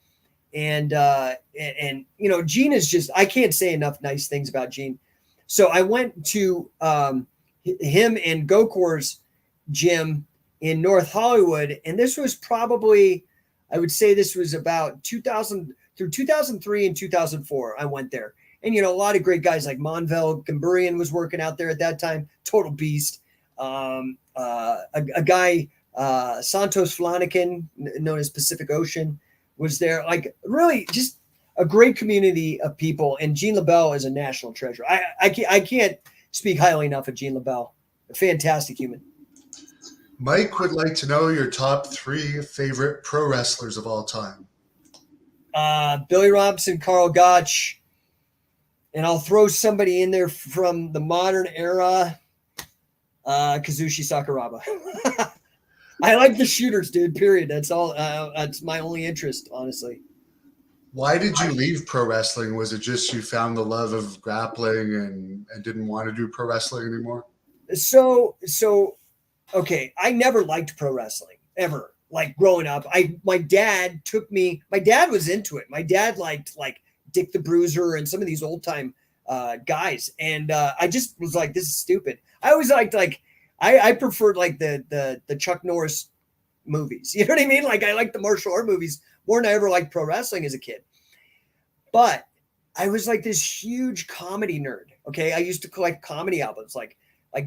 And Gene is just, I can't say enough nice things about Gene. So I went to him and Gokor's gym in North Hollywood. And this was probably, I would say this was about 2000 through 2003 and 2004. I went there. And, a lot of great guys like Monvel Gamburian was working out there at that time. Total beast. A guy, Santos Flanagan, known as Pacific Ocean, was there. Like really just a great community of people. And Gene Labelle is a national treasure. I can't speak highly enough of Gene Labelle. A fantastic human. Mike would like to know your top 3 favorite pro wrestlers of all time. Billy Robinson, Karl Gotch, and I'll throw somebody in there from the modern era, Kazushi Sakuraba. I like the shooters, dude, period. That's all. That's my only interest, honestly. Why did you leave pro wrestling? Was it just you found the love of grappling and didn't want to do pro wrestling anymore? So okay, I never liked pro wrestling ever. Like growing up, my dad was into it. My dad liked like Dick the Bruiser and some of these old time guys. And I just was like, this is stupid. I always liked I preferred like the Chuck Norris movies. You know what I mean? Like I liked the martial art movies more than I ever liked pro wrestling as a kid. But I was like this huge comedy nerd. Okay. I used to collect comedy albums. Like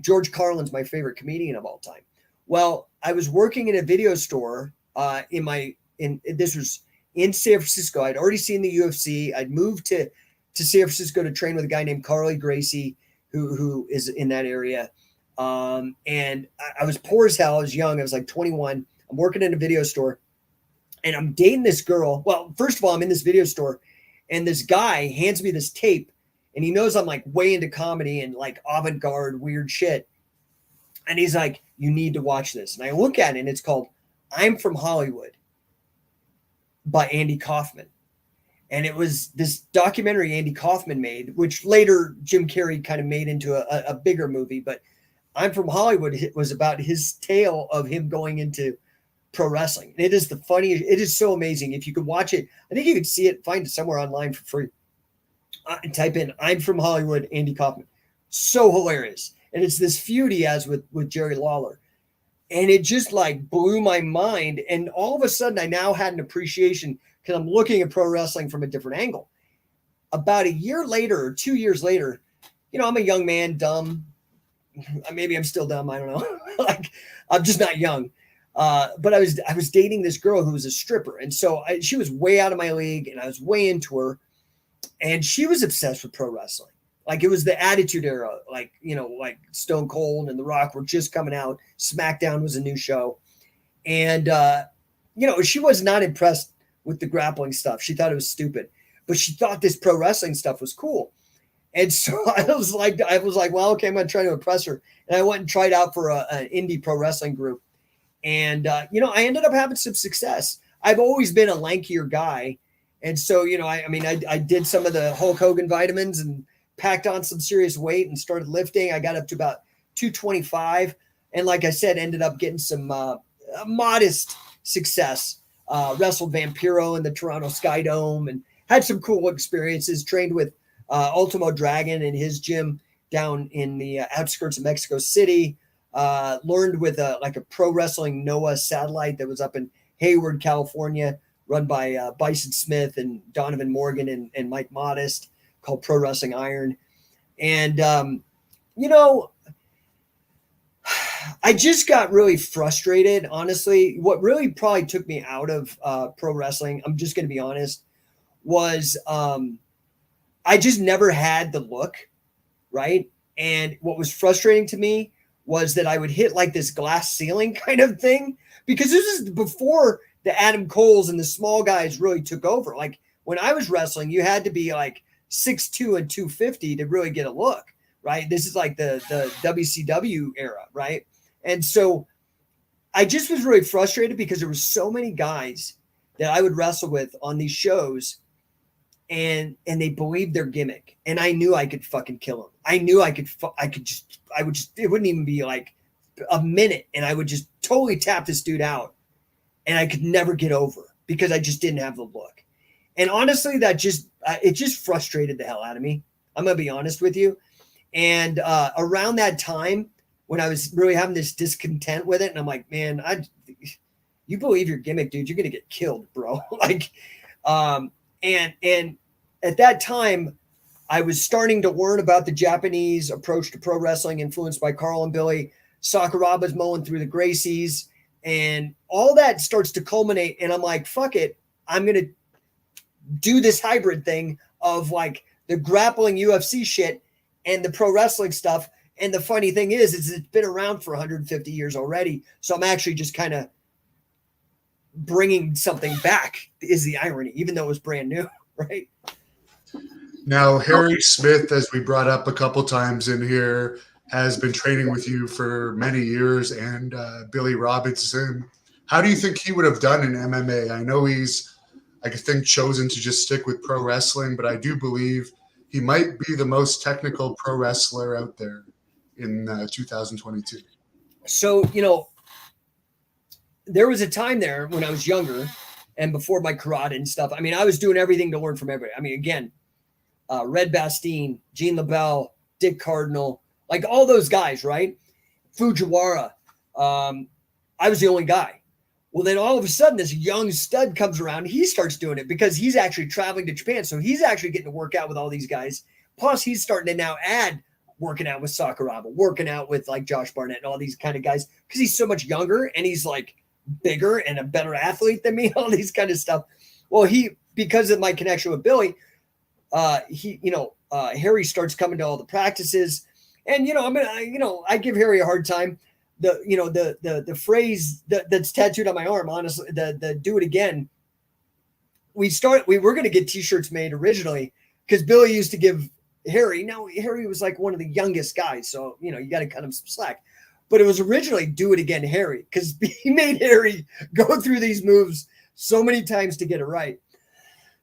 George Carlin's my favorite comedian of all time. Well, I was working in a video store this was in San Francisco. I'd already seen the UFC. I'd moved to San Francisco to train with a guy named Carly Gracie, who is in that area. And I was poor as hell. I was young. I was like 21. I'm working in a video store and I'm dating this girl. Well, first of all, I'm in this video store and this guy hands me this tape and he knows I'm like way into comedy and like avant-garde weird shit. And he's like, you need to watch this. And I look at it and it's called I'm From Hollywood by Andy Kaufman. And it was this documentary Andy Kaufman made, which later Jim Carrey kind of made into a bigger movie. But I'm From Hollywood was about his tale of him going into pro wrestling. And it is the funniest. It is so amazing. If you could watch it, I think you could see it, find it somewhere online for free. Type in I'm From Hollywood, Andy Kaufman. So hilarious. And it's this feud he has with Jerry Lawler. And it just like blew my mind. And all of a sudden I now had an appreciation because I'm looking at pro wrestling from a different angle. About a year later or 2 years later, I'm a young man, dumb. Maybe I'm still dumb. I don't know. Like I'm just not young. But I was dating this girl who was a stripper. And so she was way out of my league and I was way into her. And she was obsessed with pro wrestling. Like it was the Attitude Era, like, you know, like Stone Cold and The Rock were just coming out. SmackDown was a new show. And, you know, she was not impressed with the grappling stuff. She thought it was stupid, but she thought this pro wrestling stuff was cool. And so I was like, well, okay, I'm going to try to impress her. And I went and tried out for an indie pro wrestling group. And, you know, I ended up having some success. I've always been a lankier guy. And so, you know, I did some of the Hulk Hogan vitamins and packed on some serious weight and started lifting. I got up to about 225. And like I said, ended up getting some modest success. Wrestled Vampiro in the Toronto Sky Dome and had some cool experiences. Trained with Ultimo Dragon in his gym down in the outskirts of Mexico City. Learned with a pro wrestling Noah satellite that was up in Hayward, California, run by Bison Smith and Donovan Morgan and Mike Modest, called Pro Wrestling Iron. And, you know, I just got really frustrated, honestly. What really probably took me out of pro wrestling, I'm just going to be honest, was I just never had the look, right? And what was frustrating to me was that I would hit like this glass ceiling kind of thing, because this is before the Adam Coles and the small guys really took over. Like when I was wrestling, you had to be like 6'2" and 250 to really get a look, right? This is like the WCW era, right? And so I just was really frustrated because there were so many guys that I would wrestle with on these shows, and they believed their gimmick, and I knew I could fucking kill them. I knew I would just, it wouldn't even be like a minute, and I would just totally tap this dude out, and I could never get over because I just didn't have the look. And honestly, it just frustrated the hell out of me. I'm going to be honest with you. And around that time when I was really having this discontent with it, and I'm like, man, you believe your gimmick, dude, you're going to get killed, bro. Like, and at that time, I was starting to learn about the Japanese approach to pro wrestling, influenced by Carl and Billy. Sakuraba's mowing through the Gracies, and all that starts to culminate. And I'm like, fuck it, I'm going to do this hybrid thing of like the grappling UFC shit and the pro wrestling stuff. And the funny thing is it's been around for 150 years already. So I'm actually just kind of bringing something back, is the irony, even though it was brand new, right? Now, Harry Smith, as we brought up a couple times in here, has been training with you for many years, and Billy Robinson. How do you think he would have done in MMA? I know he's, I think, chosen to just stick with pro wrestling, but I do believe he might be the most technical pro wrestler out there in 2022. So, you know, there was a time there when I was younger and before my karate and stuff. I mean, I was doing everything to learn from everybody. I mean, again, Red Bastien, Gene Labelle, Dick Cardinal, like all those guys, right? Fujiwara. I was the only guy. Well, then all of a sudden, this young stud comes around. He starts doing it because he's actually traveling to Japan. So he's actually getting to work out with all these guys. Plus, he's starting to now add working out with Sakuraba, working out with like Josh Barnett and all these kind of guys, because he's so much younger and he's like bigger and a better athlete than me, all these kind of stuff. Well, because of my connection with Billy, Harry starts coming to all the practices, and I give Harry a hard time. The phrase that's tattooed on my arm, honestly, the do it again. We were going to get t-shirts made originally because Billy used to give Harry. Now Harry was like one of the youngest guys, so you got to cut him some slack. But it was originally do it again, Harry, because he made Harry go through these moves so many times to get it right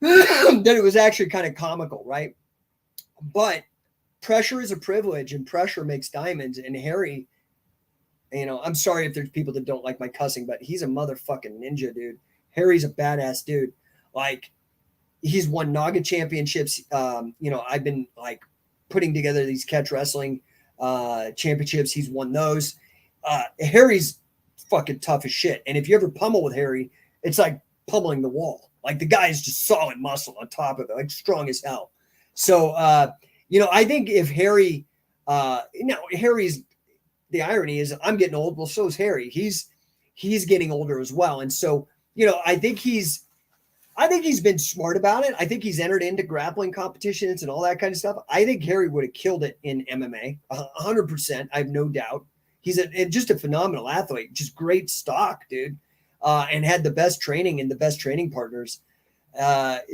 that it was actually kind of comical, right? But pressure is a privilege, and pressure makes diamonds. And Harry, I'm sorry if there's people that don't like my cussing, but he's a motherfucking ninja, dude. Harry's a badass dude. Like, he's won Naga championships. I've been like putting together these catch wrestling championships. He's won those. Harry's fucking tough as shit. And if you ever pummel with Harry, it's like pummeling the wall. Like, the guy is just solid muscle on top of it, like strong as hell. So, I think if Harry, Harry's, the irony is I'm getting old. Well, so is Harry. He's he's getting older as well. And so, I think he's been smart about it. I think he's entered into grappling competitions and all that kind of stuff. I think Harry would have killed it in MMA, 100%. I have no doubt. He's just a phenomenal athlete, just great stock, dude, and had the best training and the best training partners.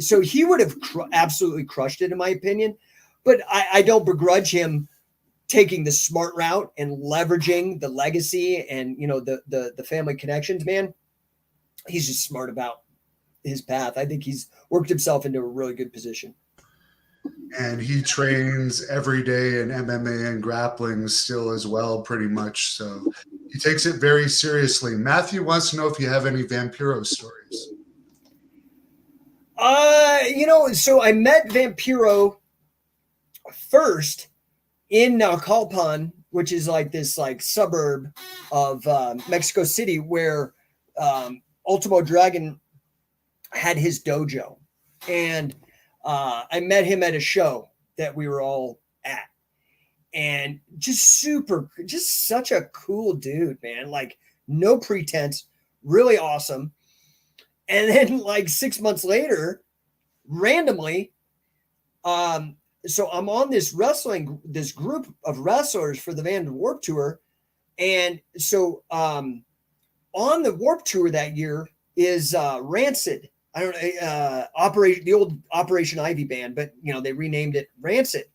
So he would have absolutely crushed it, in my opinion. But I don't begrudge him taking the smart route and leveraging the legacy and, the family connections, man. He's just smart about his path. I think he's worked himself into a really good position. And he trains every day in MMA and grappling still as well, pretty much. So he takes it very seriously. Matthew wants to know if you have any Vampiro stories. So I met Vampiro first in Calpan, which is like this suburb of Mexico City, where Ultimo Dragon had his dojo. And I met him at a show that we were all at. And just such a cool dude, man. Like, no pretense, really awesome. And then 6 months later, randomly, so I'm on this group of wrestlers for the Van Warp Tour. And so on the Warp Tour that year is Rancid. I don't know, the old Operation Ivy band, but they renamed it Rancid.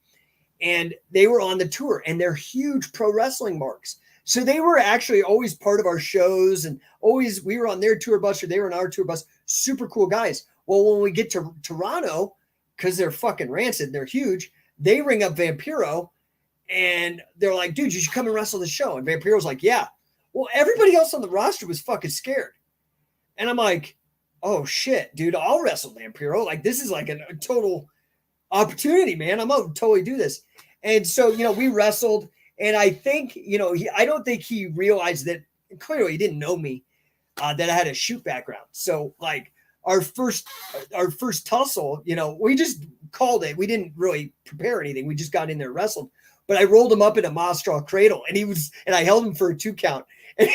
And they were on the tour, and they're huge pro wrestling marks. So they were actually always part of our shows, and always we were on their tour bus or they were on our tour bus. Super cool guys. Well, when we get to Toronto, because they're fucking Rancid, they're huge, they ring up Vampiro and they're like, dude, you should come and wrestle the show. And Vampiro's like, yeah. Well, everybody else on the roster was fucking scared. And I'm like, oh shit, dude, I'll wrestle Vampiro. Like, this is like a total opportunity, man. I'm gonna totally do this. And so, we wrestled, and I think, I don't think he realized that, clearly he didn't know me, that I had a shoot background. So our first tussle, we just called it. We didn't really prepare anything. We just got in there and wrestled. But I rolled him up in a moss straw cradle, and I held him for a 2 count. And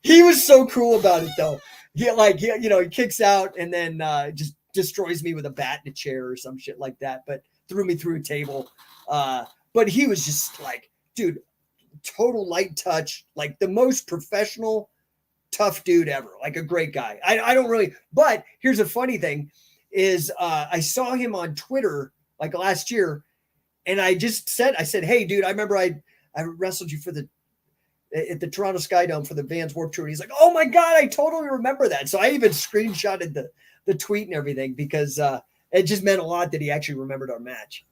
he was so cool about it, though. He kicks out and then just destroys me with a bat and a chair or some shit like that, but threw me through a table. But he was just like, dude, total light touch, like the most professional, tough dude ever, like a great guy. I don't really, but here's a funny thing is I saw him on Twitter last year, and I said, hey, dude, I remember I wrestled you at the Toronto Sky Dome for the Vans Warped Tour. And he's like, oh my God, I totally remember that. So I even screenshotted the tweet and everything, because it just meant a lot that he actually remembered our match.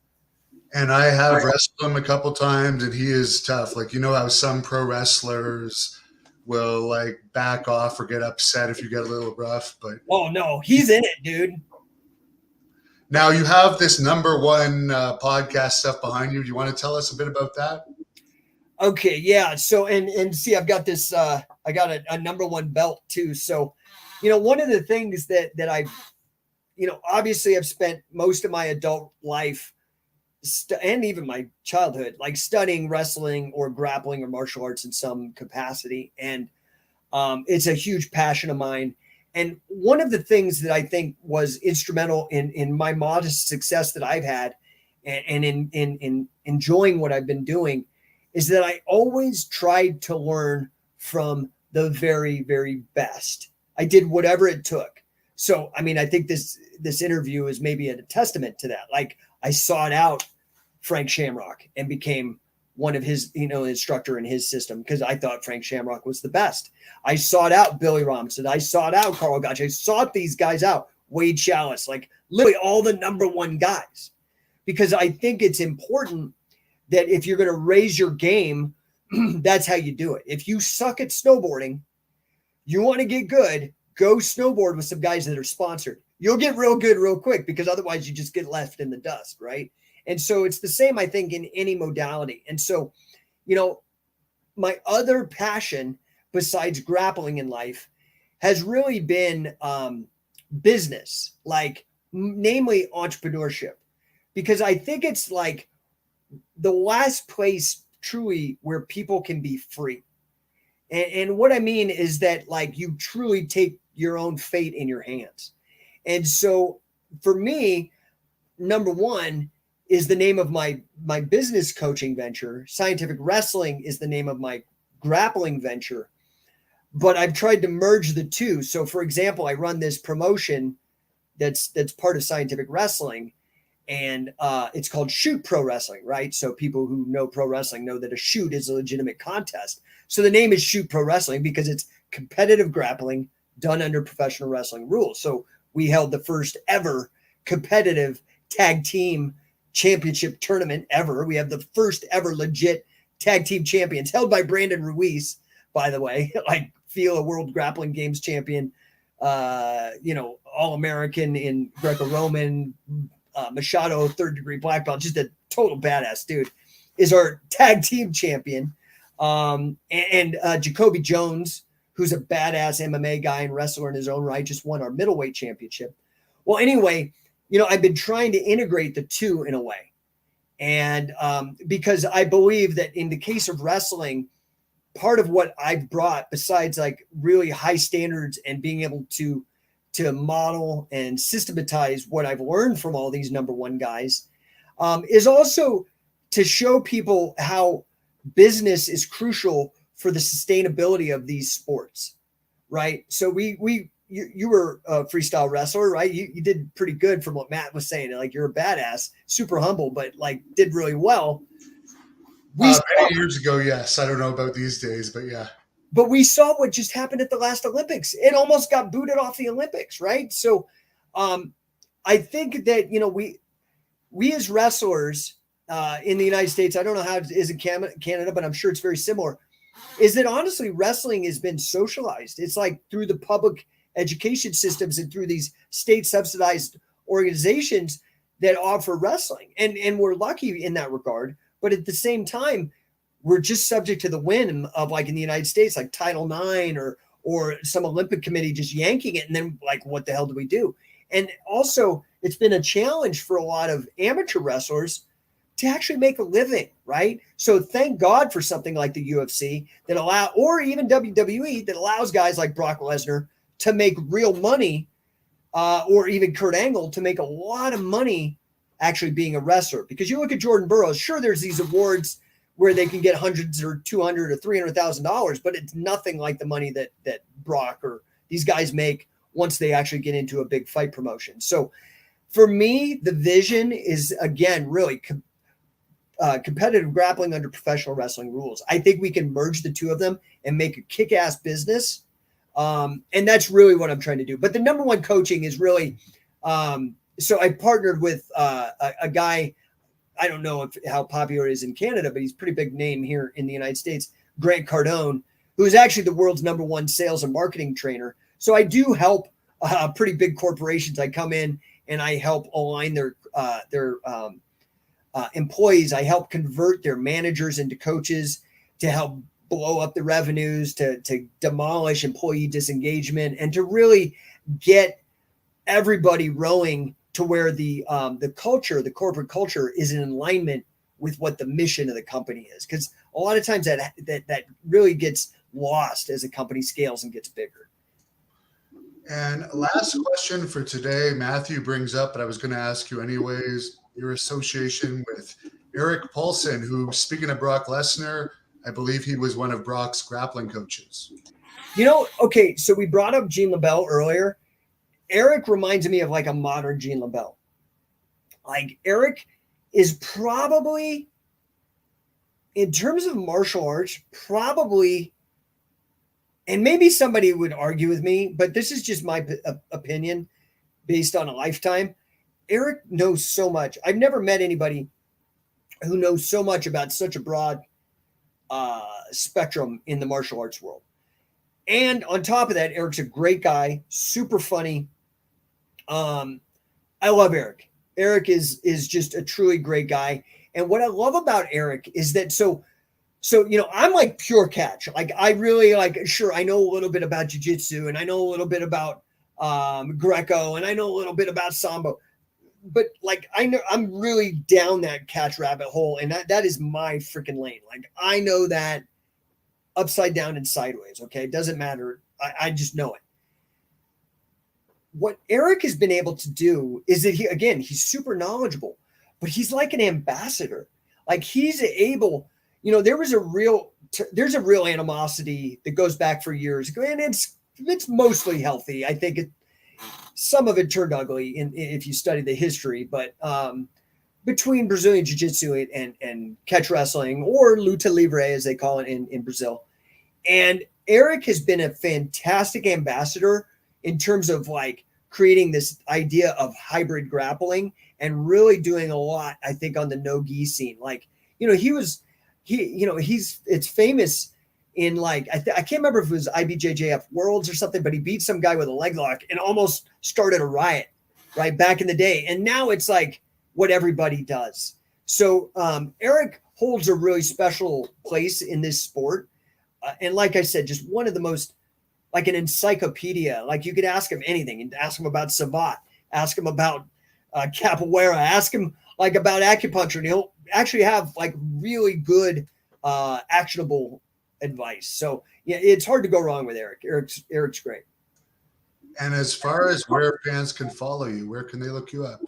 And I have wrestled him a couple times, and he is tough. How some pro wrestlers will back off or get upset if you get a little rough, but oh no, he's in it, dude. Now you have this #1 podcast stuff behind you. Do you want to tell us a bit about that? Okay, yeah. So and see, I've got this. I got a #1 belt too. So, one of the things that I've, obviously I've spent most of my adult life and even my childhood studying wrestling or grappling or martial arts in some capacity, and it's a huge passion of mine. And one of the things that I think was instrumental in my modest success that I've had, and in enjoying what I've been doing, is that I always tried to learn from the very, very best. I did whatever it took. So, I mean, I think this interview is maybe a testament to that. I sought out Frank Shamrock and became one of his, instructor in his system, because I thought Frank Shamrock was the best. I sought out Billy Robinson. I sought out Karl Gotch. I sought these guys out. Wade Chalice, literally all the #1 guys, because I think it's important that if you're going to raise your game, that's how you do it. If you suck at snowboarding, you want to get good, go snowboard with some guys that are sponsored. You'll get real good real quick, because otherwise you just get left in the dust, right? And so it's the same, I think, in any modality. And so, my other passion besides grappling in life has really been business, namely entrepreneurship, because I think it's the last place truly where people can be free. And what I mean is that like you truly take your own fate in your hands. And so for me, number one is the name of my business coaching venture. Scientific Wrestling is the name of my grappling venture. But I've tried to merge the two. So for example, I run this promotion that's part of Scientific Wrestling, and it's called Shoot Pro Wrestling, right? So people who know pro wrestling know that a shoot is a legitimate contest. So the name is Shoot Pro Wrestling because it's competitive grappling done under professional wrestling rules. So we held the first ever competitive tag team championship tournament ever. We have the first ever legit tag team champions held by Brandon Ruiz, by the way, like feel a world grappling games champion, All-American in Greco-Roman, Machado, third degree black belt, just a total badass dude, is our tag team champion. And Jacoby Jones, who's a badass MMA guy and wrestler in his own right, just won our middleweight championship. Well, anyway, I've been trying to integrate the two in a way. And because I believe that in the case of wrestling, part of what I've brought, besides like really high standards and being able to model and systematize what I've learned from all these number one guys, is also to show people how business is crucial for the sustainability of these sports, right? So you were a freestyle wrestler, right? You did pretty good from what Matt was saying. Like you're a badass, super humble, but like did really well. Many years ago, yes. I don't know about these days, but yeah. But we saw what just happened at the last Olympics. It almost got booted off the Olympics, right? So I think that, we as wrestlers in the United States, I don't know how it is in Canada, but I'm sure it's very similar, is that honestly wrestling has been socialized. It's like through the public education systems and through these state subsidized organizations that offer wrestling. And we're lucky in that regard. But at the same time, we're just subject to the whim of, like in the United States, like Title IX or some Olympic committee just yanking it. And then like, what the hell do we do? And also it's been a challenge for a lot of amateur wrestlers to actually make a living, right? So thank God for something like the UFC that or even WWE that allows guys like Brock Lesnar to make real money, or even Kurt Angle to make a lot of money actually being a wrestler. Because you look at Jordan Burroughs, sure, there's these awards where they can get hundreds or $200,000 or $300,000, but it's nothing like the money that Brock or these guys make once they actually get into a big fight promotion. So for me, the vision is, again, really competitive grappling under professional wrestling rules. I think we can merge the two of them and make a kick-ass business. And that's really what I'm trying to do. But the number one coaching is really, so I partnered with a guy, I don't know how popular it is in Canada, but he's a pretty big name here in the United States, Grant Cardone, who is actually the world's number one sales and marketing trainer. So I do help pretty big corporations. I come in and I help align their employees. I help convert their managers into coaches to help blow up the revenues, to demolish employee disengagement, and to really get everybody rowing to where the culture, the corporate culture, is in alignment with what the mission of the company is. Because a lot of times that really gets lost as a company scales and gets bigger. And last question for today, Matthew brings up, but I was going to ask you anyways, your association with Eric Paulson, who, speaking of Brock Lesnar, I believe he was one of Brock's grappling coaches. Okay, so we brought up Gene Labelle earlier. Eric reminds me of like a modern Gene Labelle. Like Eric is probably, in terms of martial arts, probably, and maybe somebody would argue with me, but this is just my opinion based on a lifetime. Eric knows so much. I've never met anybody who knows so much about such a broad spectrum in the martial arts world. And on top of that, Eric's a great guy, super funny. I love Eric. Eric is just a truly great guy. And what I love about Eric is that, so, I'm like pure catch. Like I really sure, I know a little bit about jiu-jitsu and I know a little bit about Greco and I know a little bit about Sambo, but like, I know I'm really down that catch rabbit hole. And that is my freaking lane. Like I know that upside down and sideways. Okay. It doesn't matter. I just know it. What Eric has been able to do is that he's super knowledgeable, but he's like an ambassador. Like he's able, there's a real animosity that goes back for years, and it's mostly healthy. I think some of it turned ugly if you study the history, but between Brazilian Jiu-Jitsu and catch wrestling, or luta libre as they call it in Brazil. And Eric has been a fantastic ambassador in terms of like creating this idea of hybrid grappling and really doing a lot, I think, on the no-gi scene. Like, it's famous in like, I can't remember if it was IBJJF Worlds or something, but he beat some guy with a leg lock and almost started a riot right back in the day. And now it's like what everybody does. So Eric holds a really special place in this sport. And like I said, just one of the most, like an encyclopedia. Like you could ask him anything, and ask him about Sabat, ask him about capoeira, ask him like about acupuncture, and he'll actually have like really good actionable advice. So yeah, it's hard to go wrong with Eric. Eric's great. And as far as where fans can follow you, where can they look you up?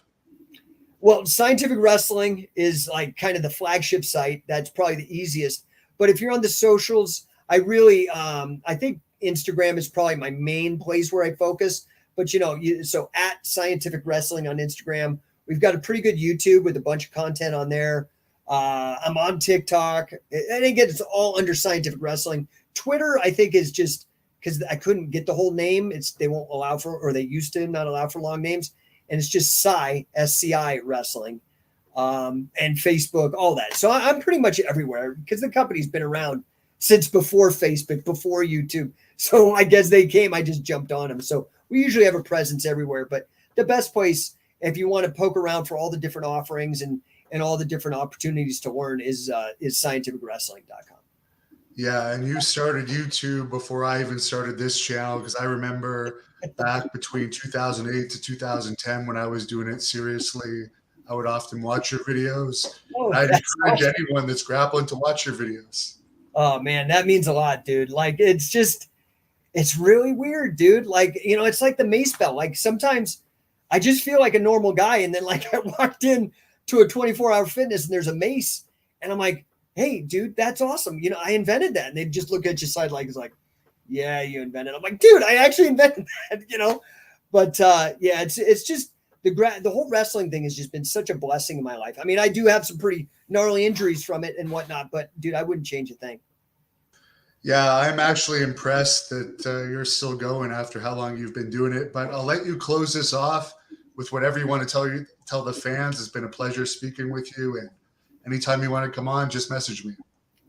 Well, Scientific Wrestling is like kind of the flagship site. That's probably the easiest. But if you're on the socials, I really, I think Instagram is probably my main place where I focus. But, so at Scientific Wrestling on Instagram, we've got a pretty good YouTube with a bunch of content on there. I'm on TikTok. And again, it's all under Scientific Wrestling. Twitter, I think, is just because I couldn't get the whole name. They won't allow for, or they used to not allow for long names. And it's just SCI Wrestling, and Facebook, all that. So I'm pretty much everywhere because the company's been around since before Facebook, before YouTube. So I guess I just jumped on them. So we usually have a presence everywhere. But the best place, if you want to poke around for all the different offerings and all the different opportunities to learn, is scientificwrestling.com. Yeah, and you started YouTube before I even started this channel, because I remember back between 2008 to 2010 when I was doing it seriously, I would often watch your videos. Oh, I'd encourage anyone that's grappling to watch your videos. Oh, man, that means a lot, dude. Like, it's really weird, dude. Like, it's like the mace belt. Like, sometimes I just feel like a normal guy, and then, like, I walked in to a 24-hour fitness, and there's a mace, and I'm like, hey, dude, that's awesome. I invented that. And they just look at you sideways like, yeah, you invented it. I'm like, dude, I actually invented that, But yeah, it's just the whole wrestling thing has just been such a blessing in my life. I mean, I do have some pretty gnarly injuries from it and whatnot, but dude, I wouldn't change a thing. Yeah, I'm actually impressed that you're still going after how long you've been doing it. But I'll let you close this off with whatever you want to tell the fans. It's been a pleasure speaking with you, and anytime you want to come on, just message me.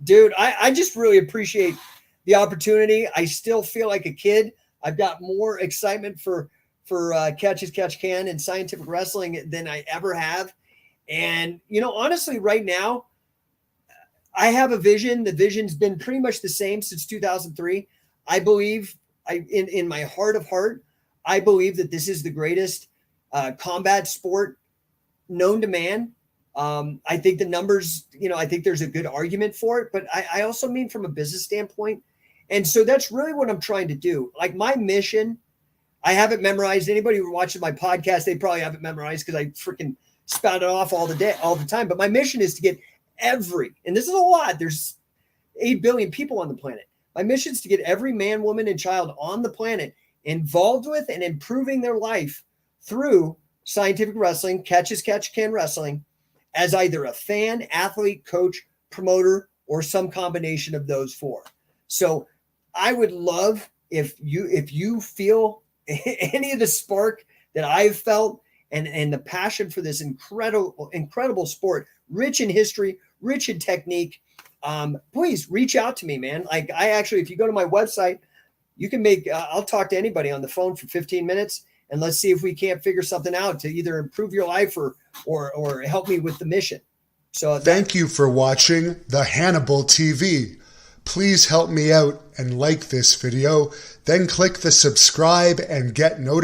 Dude, I just really appreciate the opportunity. I still feel like a kid. I've got more excitement for Catch as Catch Can and Scientific Wrestling than I ever have. And, honestly, right now, I have a vision. The vision's been pretty much the same since 2003. I believe, in my heart of heart, I believe that this is the greatest combat sport known to man. I think the numbers, I think there's a good argument for it, but I also mean from a business standpoint. And so that's really what I'm trying to do. Like my mission, I haven't memorized. Anybody who watches my podcast, they probably haven't memorized because I freaking spout it off all the time. But my mission is to get and this is a lot, there's 8 billion people on the planet. My mission is to get every man, woman, and child on the planet involved with and improving their life through Scientific Wrestling, Catch as Catch Can Wrestling, as either a fan, athlete, coach, promoter, or some combination of those four. So I would love if you feel any of the spark that I've felt and the passion for this incredible sport, rich in history, rich in technique, please reach out to me, man. Like if you go to my website, you can I'll talk to anybody on the phone for 15 minutes. And let's see if we can't figure something out to either improve your life or help me with the mission. So thank you for watching the Hannibal TV. Please help me out and like this video. Then click the subscribe and get notifications.